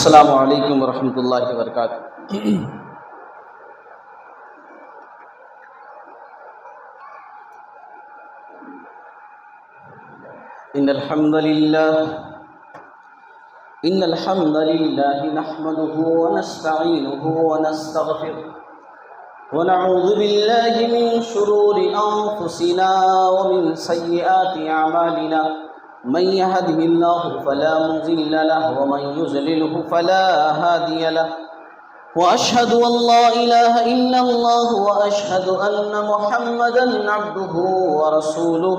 السلام علیکم ورحمۃ اللہ وبرکاتہ۔ ان الحمد للہ نحمده ونستعینه ونستغفره ونعوذ باللہ من شرور انفسنا ومن سیئات اعمالنا، من يهده الله فلا مضل له ومن يضلل فلا هادي له، واشهد ان لا اله الا الله واشهد ان محمدا عبده ورسوله،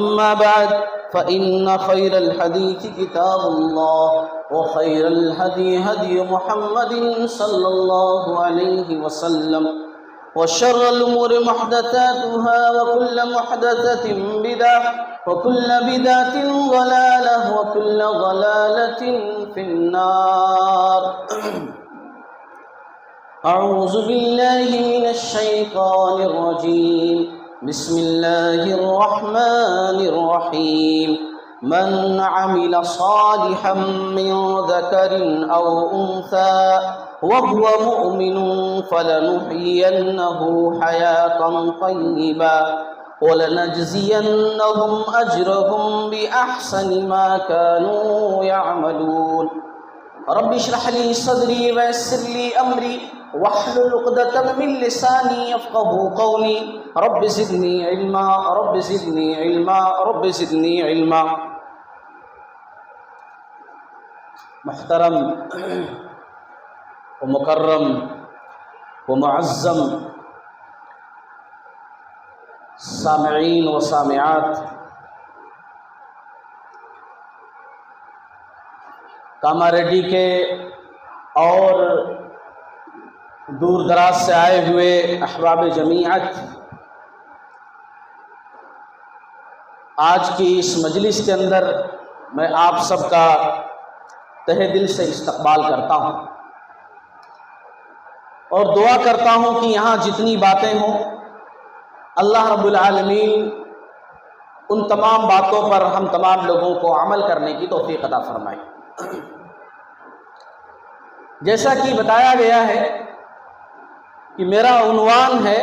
اما بعد فان خير الحديث كتاب الله وخير الهدي هدي محمد صلى الله عليه وسلم، وشر الأمور محدثاتها وكل محدثة بدعة وكل بدعة ضلالة وكل ضلالة في النار۔ أعوذ بالله من الشيطان الرجيم، بسم الله الرحمن الرحيم۔ من عمل صالحا من ذكر أو أنثى وهو مؤمن فلنحيينه حياة طيبة ولنجزينهم أجرهم بأحسن ما كانوا يعملون۔ رب اشرح لي صدري ويسر لي أمري واحلل عقدة من لساني يفقهوا قولي، رب زدني علما رب زدني علما رب زدني علما۔ محترم و مکرم و معظم سامعین و سامعات، کاماریڈی کے اور دور دراز سے آئے ہوئے احباب جمیعت، آج کی اس مجلس کے اندر میں آپ سب کا تہہ دل سے استقبال کرتا ہوں اور دعا کرتا ہوں کہ یہاں جتنی باتیں ہوں اللہ رب العالمین ان تمام باتوں پر ہم تمام لوگوں کو عمل کرنے کی توفیق عطا فرمائے۔ جیسا کہ بتایا گیا ہے کہ میرا عنوان ہے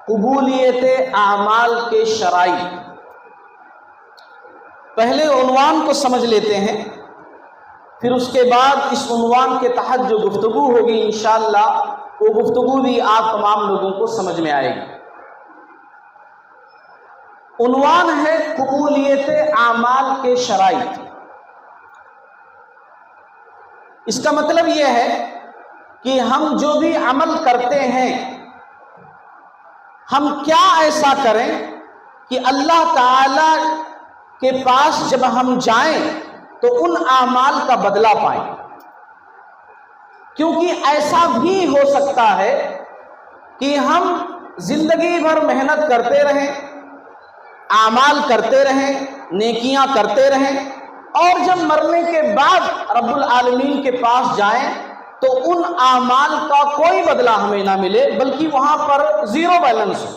قبولیت اعمال کے شرائط۔ پہلے عنوان کو سمجھ لیتے ہیں، پھر اس کے بعد اس عنوان کے تحت جو گفتگو ہوگی انشاءاللہ وہ گفتگو بھی آپ تمام لوگوں کو سمجھ میں آئے گی۔ عنوان ہے قبولیت اعمال کے شرائط۔ اس کا مطلب یہ ہے کہ ہم جو بھی عمل کرتے ہیں ہم کیا ایسا کریں کہ اللہ تعالی کے پاس جب ہم جائیں تو ان اعمال کا بدلہ پائیں۔ کیونکہ ایسا بھی ہو سکتا ہے کہ ہم زندگی بھر محنت کرتے رہیں، اعمال کرتے رہیں، نیکیاں کرتے رہیں، اور جب مرنے کے بعد رب العالمین کے پاس جائیں تو ان اعمال کا کوئی بدلہ ہمیں نہ ملے، بلکہ وہاں پر زیرو بیلنس ہو۔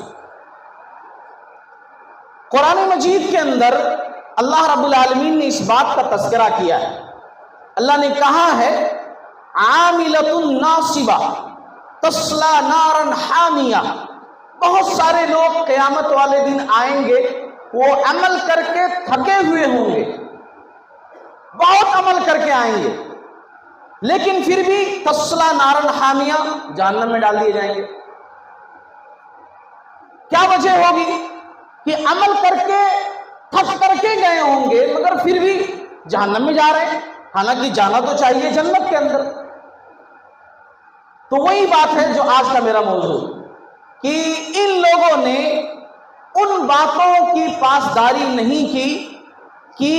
قرآن مجید کے اندر اللہ رب العالمین نے اس بات کا تذکرہ کیا ہے۔ اللہ نے کہا ہے عاملۃ ناصبہ تصلی نارا حامیہ۔ بہت سارے لوگ قیامت والے دن آئیں گے، وہ عمل کر کے تھکے ہوئے ہوں گے، بہت عمل کر کے آئیں گے، لیکن پھر بھی تصلی نارا حامیہ، جہنم میں ڈال دیے جائیں گے۔ کیا وجہ ہوگی؟ کہ عمل کر کے تھک کر کے گئے ہوں گے مگر پھر بھی جہنم میں جا رہے ہیں، حالانکہ جانا تو چاہیے جنت کے اندر۔ تو وہی بات ہے جو آج کا میرا موضوع، کہ ان لوگوں نے ان باتوں کی پاسداری نہیں کی کہ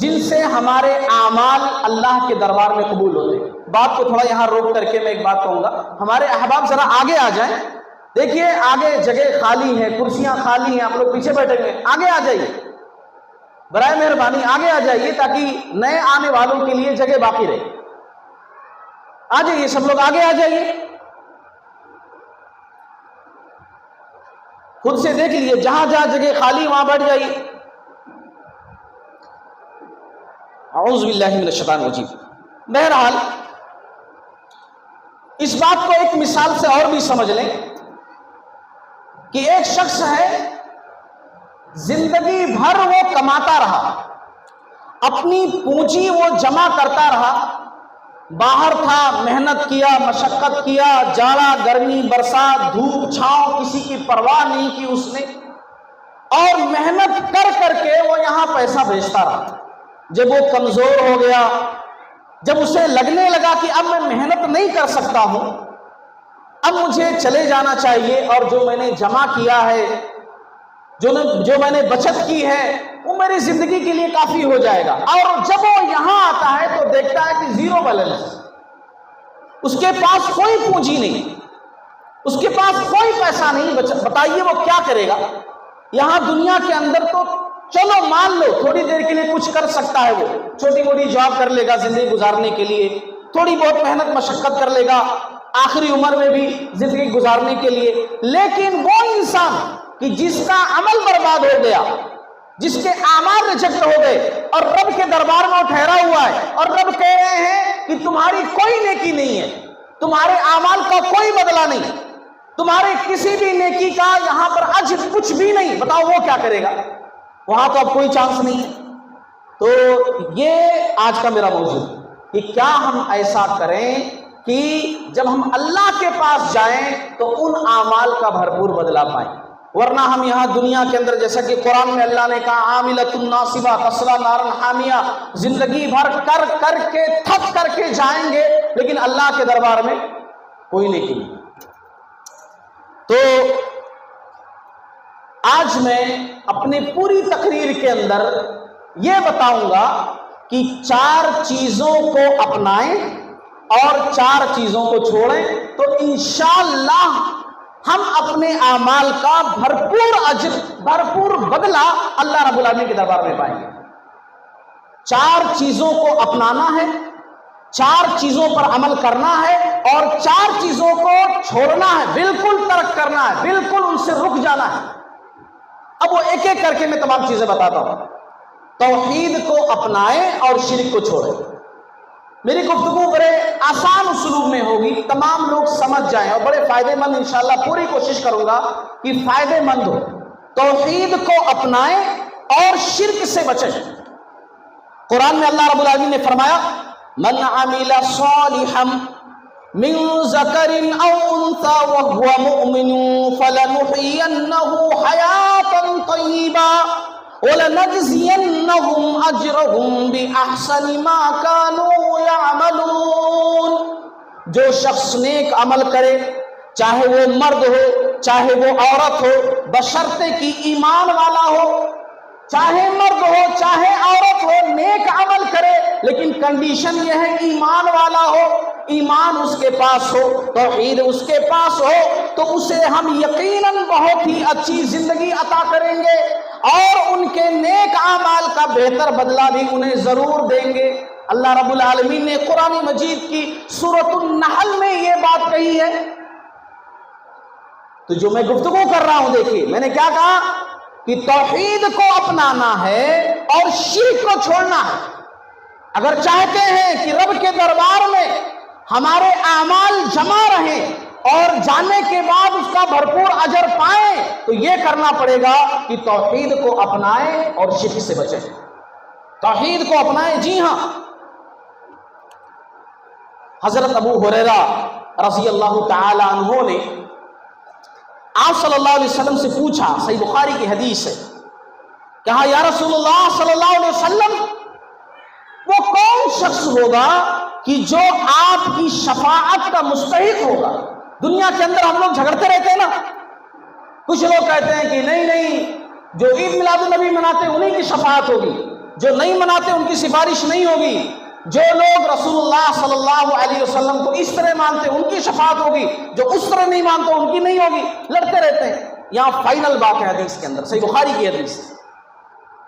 جن سے ہمارے اعمال اللہ کے دربار میں قبول ہوتے۔ بات کو تھوڑا یہاں روک کر کے میں ایک بات کہوں گا، ہمارے احباب ذرا آگے آ جائیں۔ دیکھیے آگے جگہ خالی ہے، کرسیاں خالی ہیں، آپ لوگ پیچھے بیٹھے ہوئے ہیں، آگے آ جائیے، برائے مہربانی آگے آ جائیے تاکہ نئے آنے والوں کے لیے جگہ باقی رہے۔ آ جائیے سب لوگ، آگے آ جائیے، خود سے دیکھ لیجیے، جہاں جہاں جگہ خالی وہاں بیٹھ جائیے۔ اعوذ باللہ من الشیطان الرجیم۔ بہرحال اس بات کو ایک مثال سے اور بھی سمجھ لیں کہ ایک شخص ہے، زندگی بھر وہ کماتا رہا، اپنی پونجی وہ جمع کرتا رہا، باہر تھا، محنت کیا، مشقت کیا، جاڑا گرمی برسات دھوپ چھاؤں کسی کی پرواہ نہیں کی اس نے، اور محنت کر کر کے وہ یہاں پیسہ بھیجتا رہا۔ جب وہ کمزور ہو گیا، جب اسے لگنے لگا کہ اب میں محنت نہیں کر سکتا ہوں، اب مجھے چلے جانا چاہیے، اور جو میں نے جمع کیا ہے، جو میں نے بچت کی ہے، وہ میری زندگی کے لیے کافی ہو جائے گا۔ اور جب وہ یہاں آتا ہے تو دیکھتا ہے کہ زیرو بیلنس، اس کے پاس کوئی پونجی نہیں، اس کے پاس کوئی پیسہ نہیں، بتائیے وہ کیا کرے گا؟ یہاں دنیا کے اندر تو چلو مان لو تھوڑی دیر کے لیے کچھ کر سکتا ہے، وہ چھوٹی موٹی جاب کر لے گا زندگی گزارنے کے لیے، تھوڑی بہت محنت مشقت کر لے گا آخری عمر میں بھی زندگی گزارنے کے لیے۔ لیکن وہ انسان کہ جس کا عمل برباد ہو گیا، جس کے اعمال ریجیکٹ ہو گئے، اور رب کے دربار میں وہ ٹھہرا ہوا ہے، اور رب کہہ رہے ہیں کہ تمہاری کوئی نیکی نہیں ہے، تمہارے اعمال کا کوئی بدلہ نہیں، تمہارے کسی بھی نیکی کا یہاں پر اجر کچھ بھی نہیں، بتاؤ وہ کیا کرے گا؟ وہاں تو اب کوئی چانس نہیں ہے۔ تو یہ آج کا میرا موضوع کہ کیا ہم ایسا کریں کہ جب ہم اللہ کے پاس جائیں تو ان اعمال کا بھرپور بدلہ پائیں، ورنہ ہم یہاں دنیا کے اندر جیسا کہ قرآن میں اللہ نے کہا عاملۃ ناصبہ تصلیٰ نارا حامیہ، زندگی بھر کر کر کے تھک کر کے جائیں گے، لیکن اللہ کے دربار میں کوئی نیکی نہیں۔ تو آج میں اپنے پوری تقریر کے اندر یہ بتاؤں گا کہ 4 چیزوں کو اپنائیں اور 4 چیزوں کو چھوڑیں، تو انشاءاللہ ہم اپنے اعمال کا بھرپور اجر، بھرپور بدلہ اللہ رب العالمین کے دربار میں پائیں گے۔ 4 چیزوں کو اپنانا ہے، 4 چیزوں پر عمل کرنا ہے، اور 4 چیزوں کو چھوڑنا ہے، بالکل ترک کرنا ہے، بالکل ان سے رک جانا ہے۔ اب وہ ایک ایک کر کے میں تمام چیزیں بتاتا ہوں۔ توحید کو اپنائیں اور شرک کو چھوڑیں۔ میری گفتگو بڑے آسان اسلوب میں ہوگی، تمام لوگ سمجھ جائیں، اور بڑے فائدے مند انشاءاللہ پوری کوشش کروں گا کہ فائدے مند ہو۔ توحید کو اپنائیں اور شرک سے بچیں۔ قرآن میں اللہ رب العالمین نے فرمایا من عمل صالحا من ذکر او انثى وهو مؤمن فلنحيينه حیاتا طیبا وَلَنَجْزِيَنَّهُمْ أَجْرَهُمْ بِأَحْسَنِ مَا كَانُوا يَعْمَلُونَ۔ جو شخص نیک عمل کرے، چاہے وہ مرد ہو چاہے وہ عورت ہو، بشرطے کہ ایمان والا ہو، چاہے مرد ہو چاہے عورت ہو، نیک عمل کرے، لیکن کنڈیشن یہ ہے ایمان والا ہو، ایمان اس کے پاس ہو، توحید اس کے پاس ہو، تو اسے ہم یقیناً بہت ہی اچھی زندگی عطا کریں گے، اور ان کے نیک اعمال کا بہتر بدلہ بھی انہیں ضرور دیں گے۔ اللہ رب العالمین نے قرآن مجید کی سورۃ النحل میں یہ بات کہی ہے۔ تو جو میں گفتگو کر رہا ہوں، دیکھیے میں نے کیا کہا کہ توحید کو اپنانا ہے اور شرک کو چھوڑنا ہے۔ اگر چاہتے ہیں کہ رب کے دربار میں ہمارے اعمال جمع رہیں اور جانے کے بعد اس کا بھرپور اجر پائیں، تو یہ کرنا پڑے گا کہ توحید کو اپنائیں اور شرک سے بچیں۔ توحید کو اپنائیں، جی ہاں۔ حضرت ابو ہریرہ رضی اللہ تعالی عنہ نے آپ صلی اللہ علیہ وسلم سے پوچھا، صحیح بخاری کی حدیث ہے، کہا یا رسول اللہ صلی اللہ علیہ وسلم، وہ کون شخص ہوگا کہ جو آپ کی شفاعت کا مستحق ہوگا؟ دنیا کے اندر ہم لوگ جھگڑتے رہتے ہیں نا، کچھ لوگ کہتے ہیں کہ نہیں جو عید میلاد النبی مناتے ہیں انہیں کی شفاعت ہوگی، جو نہیں مناتے ان کی سفارش نہیں ہوگی، جو لوگ رسول اللہ صلی اللہ علیہ وسلم کو اس طرح مانتے ان کی شفاعت ہوگی، جو اس طرح نہیں مانتے ان کی نہیں ہوگی، لڑتے رہتے ہیں۔ یہاں فائنل بات ہے حدیث کے اندر، صحیح بخاری کی حدیث۔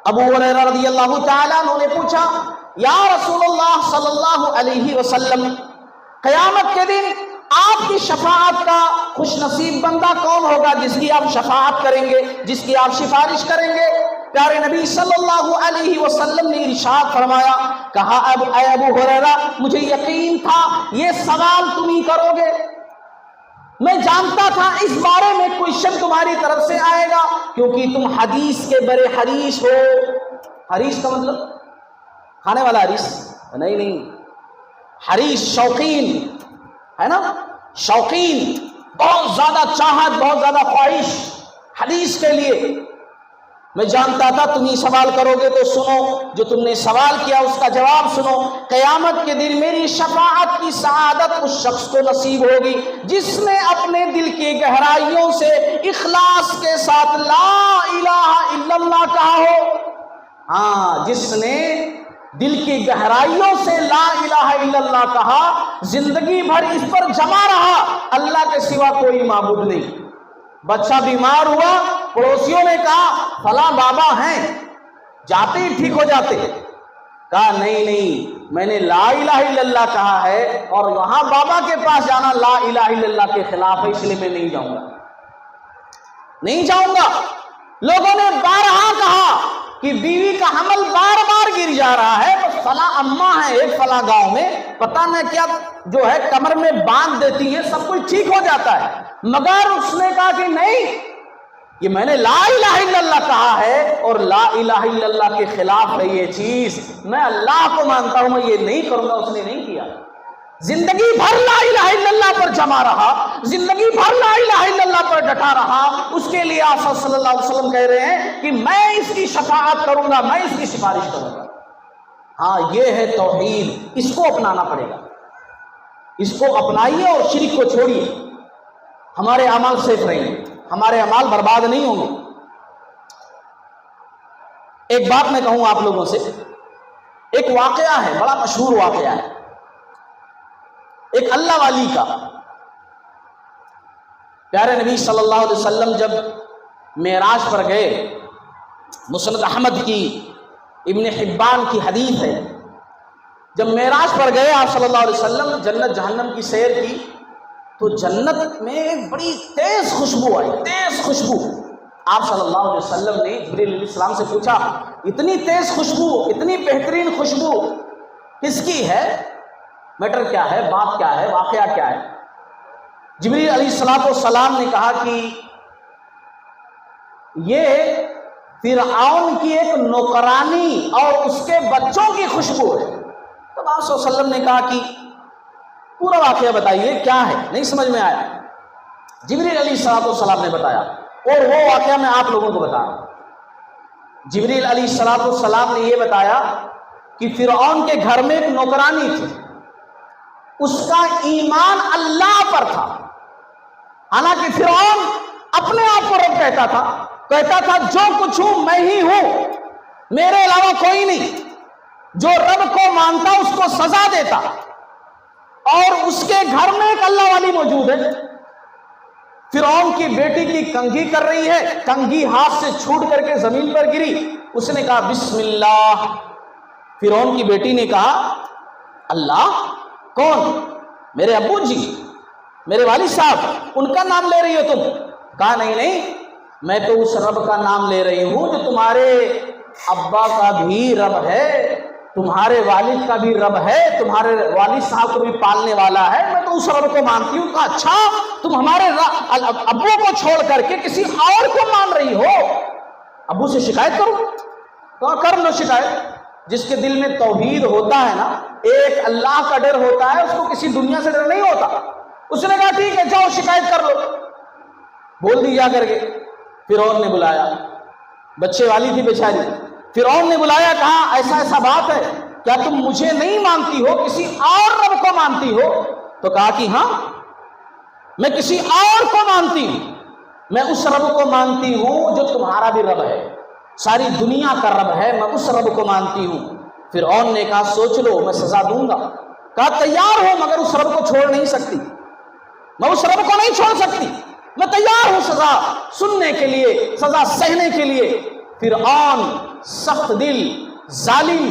ابو ہریرہ رضی اللہ تعالیٰ عنہ نے پوچھا یا رسول اللہ صلی اللہ علیہ وسلم، قیامت کے دن آپ کی شفاعت کا خوش نصیب بندہ کون ہوگا جس کی آپ شفاعت کریں گے، جس کی آپ سفارش کریں گے؟ پیارے نبی صلی اللہ علیہ وسلم نے ارشاد فرمایا کہا اے ابو ہریرہ مجھے یقین تھا یہ سوال تم ہی کرو گے، میں جانتا تھا اس بارے میں کوئسچن تمہاری طرف سے آئے گا، کیونکہ تم حدیث کے بڑے حریص ہو۔ حریص کا مطلب کھانے والا حریص نہیں، حریص شوقین ہے نا، شوقین، بہت زیادہ چاہت، بہت زیادہ خواہش حدیث کے لیے۔ میں جانتا تھا تم ہی سوال کرو گے، تو سنو جو تم نے سوال کیا اس کا جواب سنو۔ قیامت کے دن میری شفاعت کی سعادت اس شخص کو نصیب ہوگی جس نے اپنے دل کی گہرائیوں سے اخلاص کے ساتھ لا الہ الا اللہ کہا ہو۔ ہاں، جس نے دل کی گہرائیوں سے لا الہ الا اللہ کہا، زندگی بھر اس پر جمع رہا، اللہ کے سوا کوئی معبود نہیں۔ بچہ بیمار ہوا، پڑوسیوں نے کہا فلاں بابا ہیں، جاتے ہی ٹھیک ہو جاتے، کہا نہیں، میں نے لا الہ الا اللہ کہا ہے اور وہاں بابا کے پاس جانا لا الہ الا اللہ کے خلاف ہے، اس لیے میں نہیں جاؤں گا۔ لوگوں نے بارہا کہا کہ بیوی کا حمل بار بار گر جا رہا ہے، تو فلاں اماں ہے ایک فلاں گاؤں میں، پتہ نہ کیا جو ہے کمر میں باندھ دیتی ہیں، سب کچھ ٹھیک ہو جاتا ہے۔ مگر اس نے کہا کہ نہیں، یہ میں نے لا الہ الا اللہ کہا ہے اور لا الہ الا اللہ کے خلاف ہے یہ چیز، میں اللہ کو مانتا ہوں، میں یہ نہیں کروں گا۔ اس نے نہیں کیا، زندگی بھر لا الہ الا اللہ پر جمع رہا، زندگی بھر لا الہ الا اللہ پر ڈٹا رہا۔ اس کے لیے آپ صلی اللہ علیہ وسلم کہہ رہے ہیں کہ میں اس کی شفاعت کروں گا، میں اس کی سفارش کروں گا۔ ہاں، یہ ہے توحید، اس کو اپنانا پڑے گا، اس کو اپنائیے اور شرک کو چھوڑیے، ہمارے اعمال سیف رہیں گے، ہمارے اعمال برباد نہیں ہوں گے۔ ایک بات میں کہوں آپ لوگوں سے، ایک واقعہ ہے، بڑا مشہور واقعہ ہے، ایک اللہ والی کا۔ پیارے نبی صلی اللہ علیہ وسلم جب معراج پر گئے، مسند احمد کی، ابن حبان کی حدیث ہے، جب معراج پر گئے آپ صلی اللہ علیہ وسلم، جنت جہنم کی سیر کی، تو جنت میں ایک بڑی تیز خوشبو آئی، تیز خوشبو۔ آپ صلی اللہ علیہ وسلم نے جبریل علیہ السلام سے پوچھا اتنی تیز خوشبو، اتنی بہترین خوشبو کس کی ہے؟ میٹر کیا ہے، بات کیا ہے، واقعہ کیا ہے؟ جبریل علیہ السلام نے کہا کہ یہ فرعون کی ایک نوکرانی اور اس کے بچوں کی خوشبو ہے۔ تب آپ صلی اللہ علیہ وسلم نے کہا کہ پورا واقعہ بتائیے کیا ہے، نہیں سمجھ میں آیا۔ جبریل علیہ السلام نے بتایا، اور وہ واقعہ میں آپ لوگوں کو بتا رہا ہوں۔ جبریل علیہ السلام نے یہ بتایا کہ فرعون کے گھر میں ایک نوکرانی تھی، اس کا ایمان اللہ پر تھا، حالانکہ فرعون اپنے آپ کو رب کہتا تھا جو کچھ ہوں میں ہی ہوں، میرے علاوہ کوئی نہیں، جو رب کو مانتا اس کو سزا دیتا، اور اس کے گھر میں ایک اللہ والی موجود ہے۔ فرعون کی بیٹی کی کنگھی کر رہی ہے، کنگھی ہاتھ سے چھوٹ کر کے زمین پر گری، اس نے کہا بسم اللہ۔ فرعون کی بیٹی نے کہا اللہ کون؟ میرے ابو جی، میرے والد صاحب، ان کا نام لے رہی ہو تم؟ کہا نہیں، میں تو اس رب کا نام لے رہی ہوں جو تمہارے ابا کا بھی رب ہے، تمہارے والد کا بھی رب ہے، تمہارے والد صاحب کو بھی پالنے والا ہے، میں تو اس رب کو مانتی ہوں۔ کہا اچھا، تم ہمارے ابو کو چھوڑ کر کے کسی اور کو مان رہی ہو؟ ابو سے شکایت کرو۔ کہا کر لو شکایت۔ جس کے دل میں توحید ہوتا ہے نا، ایک اللہ کا ڈر ہوتا ہے، اس کو کسی دنیا سے ڈر نہیں ہوتا۔ اس نے کہا ٹھیک ہے جاؤ شکایت کر لو، بول دی جا کر کے۔ فرعون نے بلایا، بچے والی تھی بیچاری، فرعون نے بلایا، کہا ایسا بات ہے، کیا تم مجھے نہیں مانتی ہو، کسی اور رب کو مانتی ہو؟ تو کہا کہ ہاں میں کسی اور کو مانتی ہوں، میں اس رب کو مانتی ہوں جو تمہارا بھی رب ہے، ساری دنیا کا رب ہے، میں اس رب کو مانتی ہوں۔ فرعون نے کہا سوچ لو، میں سزا دوں گا۔ کہا تیار ہوں، مگر اس رب کو چھوڑ نہیں سکتی، میں اس رب کو نہیں چھوڑ سکتی، میں تیار ہوں سزا سننے کے لیے، سزا سہنے کے لیے۔ فرعون سخت دل ظالم،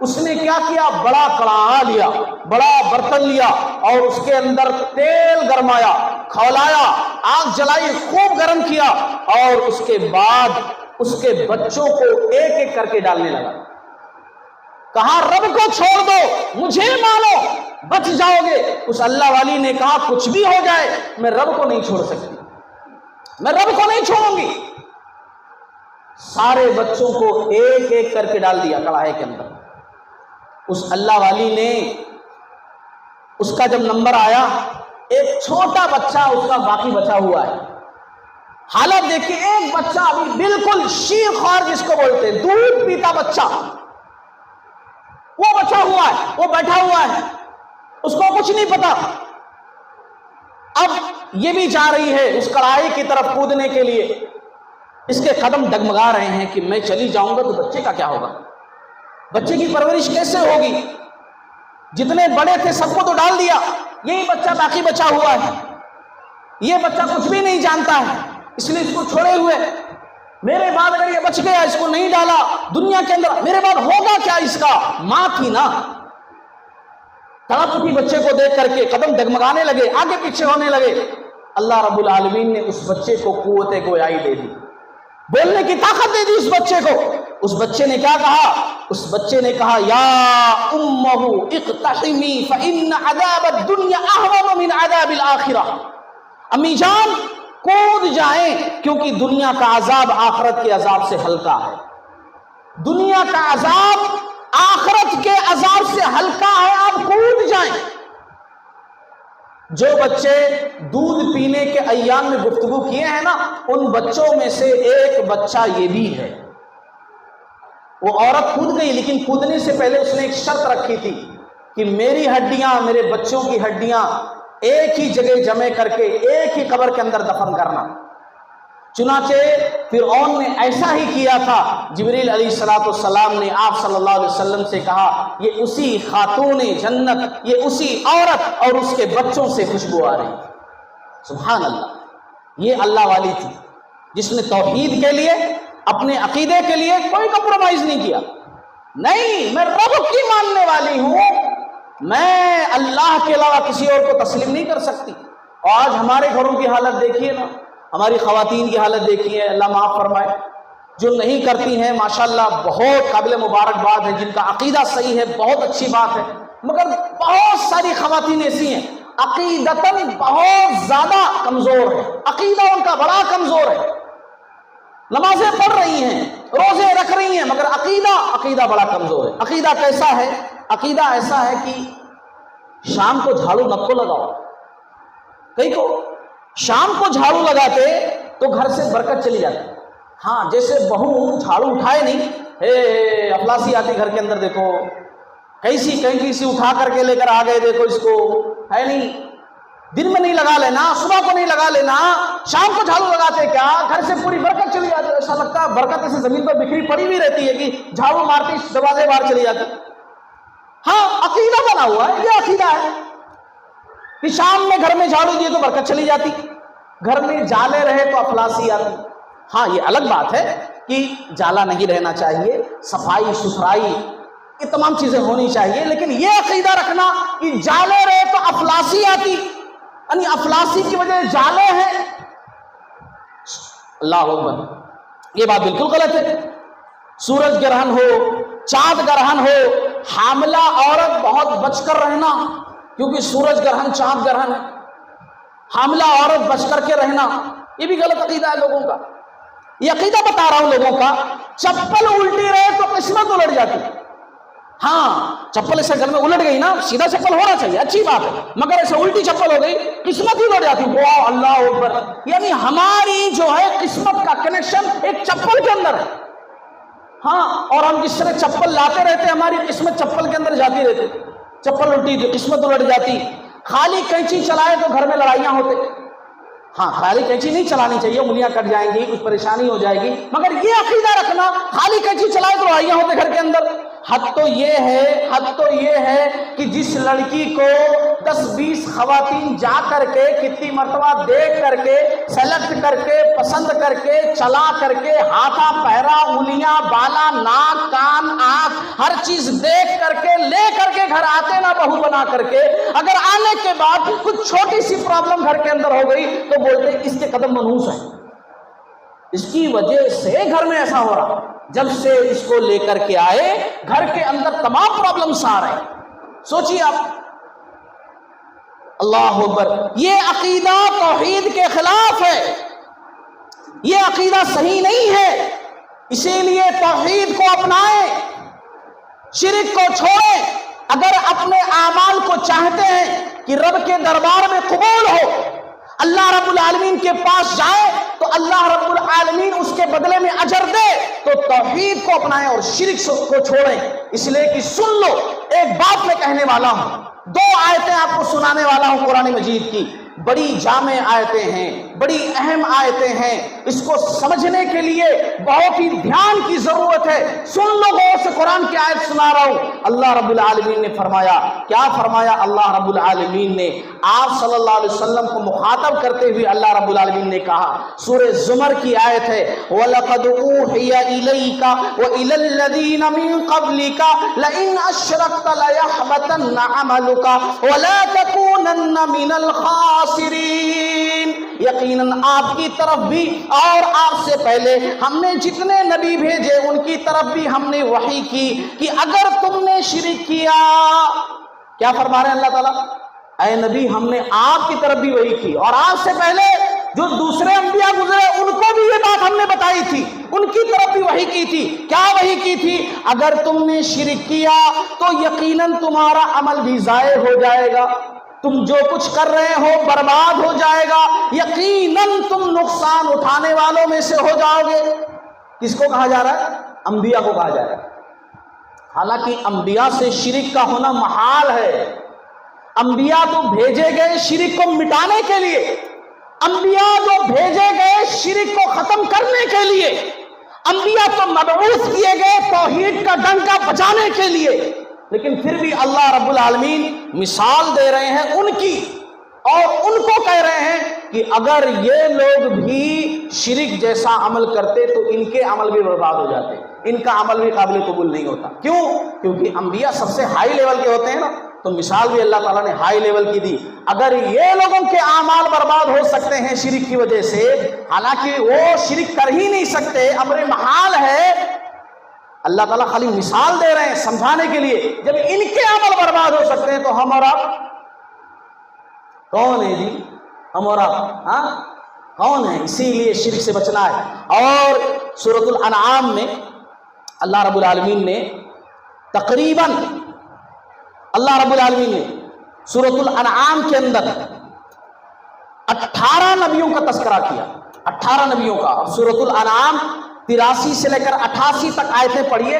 اس نے کیا کیا، بڑا کڑاہا لیا، بڑا برتن لیا اور اس کے اندر تیل گرمایا، کھولایا، آگ جلائی، خوب گرم کیا، اور اس کے بعد اس کے بچوں کو ایک ایک کر کے ڈالنے لگا۔ کہا رب کو چھوڑ دو، مجھے مانو، بچ جاؤ گے۔ اس اللہ والی نے کہا کچھ بھی ہو جائے میں رب کو نہیں چھوڑ سکتی، میں رب کو نہیں چھوڑوں گی۔ سارے بچوں کو ایک ایک کر کے ڈال دیا کڑاہے کے اندر۔ اس اللہ والی نے، اس کا جب نمبر آیا، ایک چھوٹا بچہ اس کا باقی بچا ہوا ہے۔ حالت دیکھیے، ایک بچہ ابھی بالکل شیر خوار جس کو بولتے ہیں، دودھ پیتا بچہ، وہ بچا ہوا ہے، وہ بیٹھا ہوا ہے، اس کو کچھ نہیں پتا۔ اب یہ بھی جا رہی ہے اس کڑاہی کی طرف کودنے کے لیے، اس کے قدم ڈگمگا رہے ہیں کہ میں چلی جاؤں گا تو بچے کا کیا ہوگا، بچے کی پرورش کیسے ہوگی، جتنے بڑے تھے سب کو تو ڈال دیا، یہی بچہ باقی بچا ہوا ہے، یہ بچہ کچھ بھی نہیں جانتا ہے، اس لیے اس کو چھوڑے ہوئے۔ میرے بعد اگر یہ بچ گیا، اس کو نہیں ڈالا دنیا کے اندر، میرے بعد ہوگا کیا اس کا؟ ماں تھی نا۔ تڑپ اٹھی بچے کو دیکھ کر کے، قدم ڈگمگانے لگے، آگے پیچھے ہونے لگے۔ اللہ رب العالمین نے اس بچے کو قوت گویائی دے دی، بولنے کی طاقت دے دی اس بچے کو۔ اس بچے نے کیا کہا؟ اس بچے نے کہا یا امہ اقتحمی فإن عذاب الدنیا اہون من عذاب الآخرہ، امی جان کود جائیں کیونکہ دنیا کا عذاب آخرت کے عذاب سے ہلکا ہے، دنیا کا عذاب آخرت کے عذاب سے ہلکا ہے، آپ کود جائیں۔ جو بچے دودھ پینے کے ایام میں گفتگو کیے ہیں نا، ان بچوں میں سے ایک بچہ یہ بھی ہے۔ وہ عورت کود گئی، لیکن کودنے سے پہلے اس نے ایک شرط رکھی تھی کہ میری ہڈیاں، میرے بچوں کی ہڈیاں ایک ہی جگہ جمع کر کے ایک ہی قبر کے اندر دفن کرنا۔ چنانچہ فرعون نے ایسا ہی کیا تھا۔ جبریل علیہ السلام نے آپ صلی اللہ علیہ وسلم سے کہا یہ اسی خاتون جنت، یہ اسی عورت اور اس کے بچوں سے خوشبو آ رہی۔ سبحان اللہ، یہ اللہ والی تھی جس نے توحید کے لیے، اپنے عقیدے کے لیے کوئی کمپرومائز نہیں کیا۔ نہیں، میں رب کی ماننے والی ہوں، میں اللہ کے علاوہ کسی اور کو تسلیم نہیں کر سکتی۔ اور آج ہمارے گھروں کی حالت دیکھیے نا، ہماری خواتین کی حالت دیکھیے، اللہ معاف فرمائے، جو نہیں کرتی ہیں ماشاءاللہ بہت قابل مبارکباد ہے، جن کا عقیدہ صحیح ہے بہت اچھی بات ہے، مگر بہت ساری خواتین ایسی ہیں عقیدتاً بہت زیادہ کمزور ہے، عقیدہ ان کا بڑا کمزور ہے، نمازیں پڑھ رہی ہیں، روزے رکھ رہی ہیں، مگر عقیدہ بڑا کمزور ہے۔ عقیدہ کیسا ہے؟ عقیدہ ایسا ہے کہ شام کو جھاڑو نہ کو لگاؤ، کئی کو شام کو جھاڑو لگاتے تو گھر سے برکت چلی جاتی۔ ہاں، جیسے بہو جھاڑو اٹھائے نہیں، افلاسی آتی گھر کے اندر، دیکھو کہیں سی اٹھا کر کے لے کر آ گئے، دیکھو اس کو ہے نہیں، دن میں نہیں لگا لینا، صبح کو نہیں لگا لینا، شام کو جھاڑو لگاتے کیا گھر سے پوری برکت چلی جاتی۔ ایسا لگتا ہے برکت ایسے زمین پر بکھری پڑی ہوئی رہتی ہے کہ جھاڑو مارتی دروازے باہر چلی جاتی۔ ہاں، عقیدہ بنا ہوا ہے، یہ عقیدہ ہے کہ شام میں گھر میں جھاڑو دیے تو برکت چلی جاتی، گھر میں جالے رہے تو افلاسی آتی۔ ہاں، یہ الگ بات ہے کہ جالا نہیں رہنا چاہیے، صفائی ستھرائی یہ تمام چیزیں ہونی چاہیے، لیکن یہ عقیدہ رکھنا کہ جالے رہے تو افلاسی آتی، یعنی افلاسی کی وجہ جالے ہیں، اللہ اکبر، یہ بات بالکل غلط ہے۔ سورج گرہن ہو، چاند گرہن ہو، حاملہ عورت بہت بچ کر رہنا، کیونکہ سورج گرہن چاند گرہن ہے، حاملہ عورت بچ کر کے رہنا، یہ بھی غلط عقیدہ ہے لوگوں کا۔ یہ عقیدہ بتا رہا ہوں لوگوں کا، چپل الٹی رہے تو قسمت الٹ جاتی۔ ہاں، چپل ایسے گھر میں الٹ گئی نا، سیدھا چپل ہونا چاہیے، اچھی بات ہے، مگر ایسے الٹی چپل ہو گئی قسمت ہی الٹ جاتی۔ واہ، اللہ اکبر، یعنی ہماری جو ہے قسمت کا کنیکشن ایک چپل کے اندر ہے۔ ہاں، اور ہم جس طرح چپل لاتے رہتے ہماری قسمت چپل کے اندر جاتی رہتی، چپل الٹی تو قسمت الٹ جاتی۔ خالی کینچی چلائے تو گھر میں لڑائیاں ہوتے۔ ہاں، خالی کینچی نہیں چلانی چاہیے، انگلیاں کٹ جائیں گی، کچھ پریشانی ہو جائے گی، مگر یہ عقیدہ رکھنا خالی کینچی چلائے تو لڑائیاں ہوتے گھر کے اندر۔ حد تو یہ ہے کہ جس لڑکی کو 10-20 خواتین جا کر کے کتنی مرتبہ دیکھ کر کے سلیکٹ کر کے پسند کر کے چلا کر کے ہاتھا پہرا، انگلیاں، بالا، ناک، کان، آنکھ، ہر چیز دیکھ کر کے لے کر کے گھر آتے نا بہو بنا کر کے، اگر آنے کے بعد کچھ چھوٹی سی پرابلم گھر کے اندر ہو گئی تو بولتے اس کے قدم منحوس ہیں، اس کی وجہ سے گھر میں ایسا ہو رہا. جب سے اس کو لے کر کے آئے گھر کے اندر تمام پرابلمس آ رہے ہیں. سوچیے آپ. اللہ اکبر. یہ عقیدہ توحید کے خلاف ہے, یہ عقیدہ صحیح نہیں ہے. اسی لیے توحید کو اپنائیں, شرک کو چھوڑیں. اگر اپنے اعمال کو چاہتے ہیں کہ رب کے دربار میں قبول ہو, اللہ رب العالمین کے پاس جائے تو اللہ رب العالمین اس کے بدلے میں اجر دے, تو توحید کو اپنائیں اور شرک کو چھوڑیں. اس لیے کہ سن لو, ایک بات میں کہنے والا ہوں, 2 آیتیں آپ کو سنانے والا ہوں قرآن مجید کی. بڑی جامع آیتیں ہیں, بڑی اہم آیتیں ہیں. اس کو سمجھنے کے لیے بہت ہی دھیان کی ضرورت ہے. سن لو غور سے, قرآن کی آیت سنا رہا ہوں. اللہ رب العالمین نے فرمایا, کیا فرمایا اللہ رب العالمین نے؟ آپ صلی اللہ علیہ وسلم کو مخاطب کرتے ہوئے اللہ رب العالمین نے کہا, سورہ زمر کی آیت ہے, وَلَقَدْ أُوحِيَ إِلَيْكَ وَإِلَى الَّذِينَ مِن قَبْلِكَ لَئِنْ أَشْرَكْتَ لَيَحْبَطَنَّ عَمَلُكَ وَلَا تَكُونَنَّ مِنَ الْخَاسِرِينَ. یقیناً آپ کی طرف بھی اور آپ سے پہلے ہم نے جتنے نبی بھیجے ان کی طرف بھی ہم نے وحی کی کہ اگر تم نے شرک کیا. کیا فرما رہے ہیں اللہ تعالیٰ؟ اے نبی, ہم نے آپ کی طرف بھی وحی کی, اور آپ سے پہلے جو دوسرے انبیاء گزرے ان کو بھی یہ بات ہم نے بتائی تھی, ان کی طرف بھی وحی کی تھی. کیا وحی کی تھی؟ اگر تم نے شرک کیا تو یقیناً تمہارا عمل بھی ضائع ہو جائے گا, تم جو کچھ کر رہے ہو برباد ہو جائے گا, یقیناً تم نقصان اٹھانے والوں میں سے ہو جاؤ گے. کس کو کہا جا رہا ہے؟ انبیاء کو کہا جا رہا ہے. حالانکہ انبیاء سے شرک کا ہونا محال ہے. انبیاء تو بھیجے گئے شرک کو مٹانے کے لیے, انبیاء جو بھیجے گئے شرک کو ختم کرنے کے لیے, انبیاء تو مبعوث کیے گئے توحید کا ڈنکا بجانے کے لیے. لیکن پھر بھی اللہ رب العالمین مثال دے رہے ہیں ان کی, اور ان کو کہہ رہے ہیں کہ اگر یہ لوگ بھی شرک جیسا عمل کرتے تو ان کے عمل بھی برباد ہو جاتے, ان کا عمل بھی قابل قبول نہیں ہوتا. کیوں؟ کیونکہ انبیاء سب سے ہائی لیول کے ہوتے ہیں نا, تو مثال بھی اللہ تعالیٰ نے ہائی لیول کی دی. اگر یہ لوگوں کے اعمال برباد ہو سکتے ہیں شرک کی وجہ سے, حالانکہ وہ شرک کر ہی نہیں سکتے, امر محال ہے, اللہ تعالیٰ خالی مثال دے رہے ہیں سمجھانے کے لیے. جب ان کے عمل برباد ہو سکتے ہیں تو ہم اور آپ کون ہیں جی؟ ہم اور آپ کون ہیں؟ اسی لیے شرک سے بچنا ہے. اور سورۃ الانعام میں اللہ رب العالمین نے تقریباً سورۃ الانعام کے اندر 18 نبیوں کا تذکرہ کیا, 18 نبیوں کا. سورۃ الانعام 83 سے لے کر 88 تک آیتیں پڑھیے,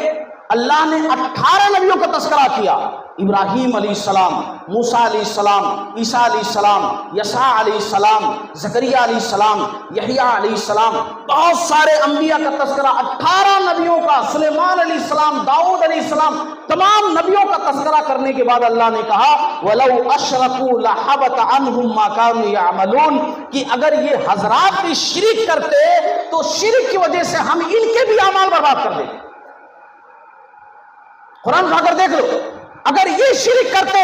اللہ نے 18 نبیوں کا تذکرہ کیا. ابراہیم علیہ السلام, موسیٰ علیہ السلام, عیسیٰ علیہ السلام, یسوع علیہ السلام, زکریا علیہ السلام, یحییٰ علیہ السلام, بہت سارے انبیاء کا تذکرہ, 18 نبیوں کا, سلیمان علیہ السلام, داؤد علیہ السلام, تمام نبیوں کا تذکرہ کرنے کے بعد اللہ نے کہا وَلَوْ أَشْرَكُوا لَحَبَطَ عَنْهُمْ مَا كَانُوا يَعْمَلُونَ, کہ اگر یہ حضرات بھی شرک کرتے تو شرک کی وجہ سے ہم ان کے بھی اعمال برباد کر دیتے. قرآن اٹھا کر دیکھ لو, اگر یہ شرک کرتے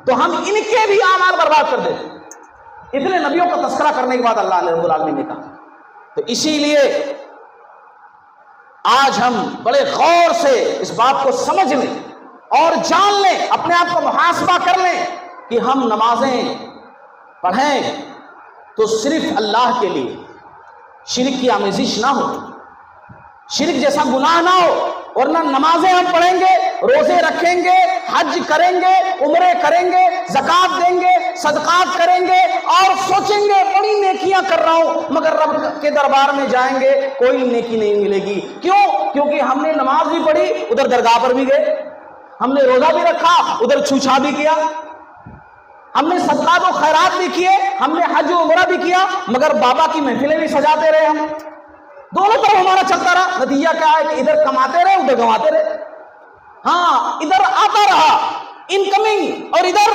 تو ہم ان کے بھی اعمال برباد کر دیتے. اتنے نبیوں کا تذکرہ کرنے کے بعد اللہ رب العالمین نے کہا. تو اسی لیے آج ہم بڑے غور سے اس بات کو سمجھ لیں اور جان لیں, اپنے آپ کو محاسبہ کر لیں کہ ہم نمازیں پڑھیں تو صرف اللہ کے لیے, شرک کی آمیزش نہ ہو, شرک جیسا گناہ نہ ہو. ورنہ نمازیں ہم پڑھیں گے, روزے رکھیں گے, حج کریں گے, عمرے کریں گے, زکوٰۃ دیں گے, صدقات کریں گے, اور سوچیں گے بڑی نیکیاں کر رہا ہوں, مگر رب کے دربار میں جائیں گے کوئی نیکی نہیں ملے گی. کیوں؟ کیونکہ ہم نے نماز بھی پڑھی, ادھر درگاہ پر بھی گئے, ہم نے روزہ بھی رکھا, ادھر چھوچھا بھی کیا, ہم نے صدقات و خیرات بھی کیے, ہم نے حج و عمرہ بھی کیا, مگر بابا کی محفلیں بھی سجاتے رہے. ہم دونوں طرف ہمارا چلتا رہا. نتیجہ کیا ہے کہ ادھر کماتے رہے, ادھر گنواتے رہے. ہاں, ادھر آتا رہا انکمنگ اور ادھر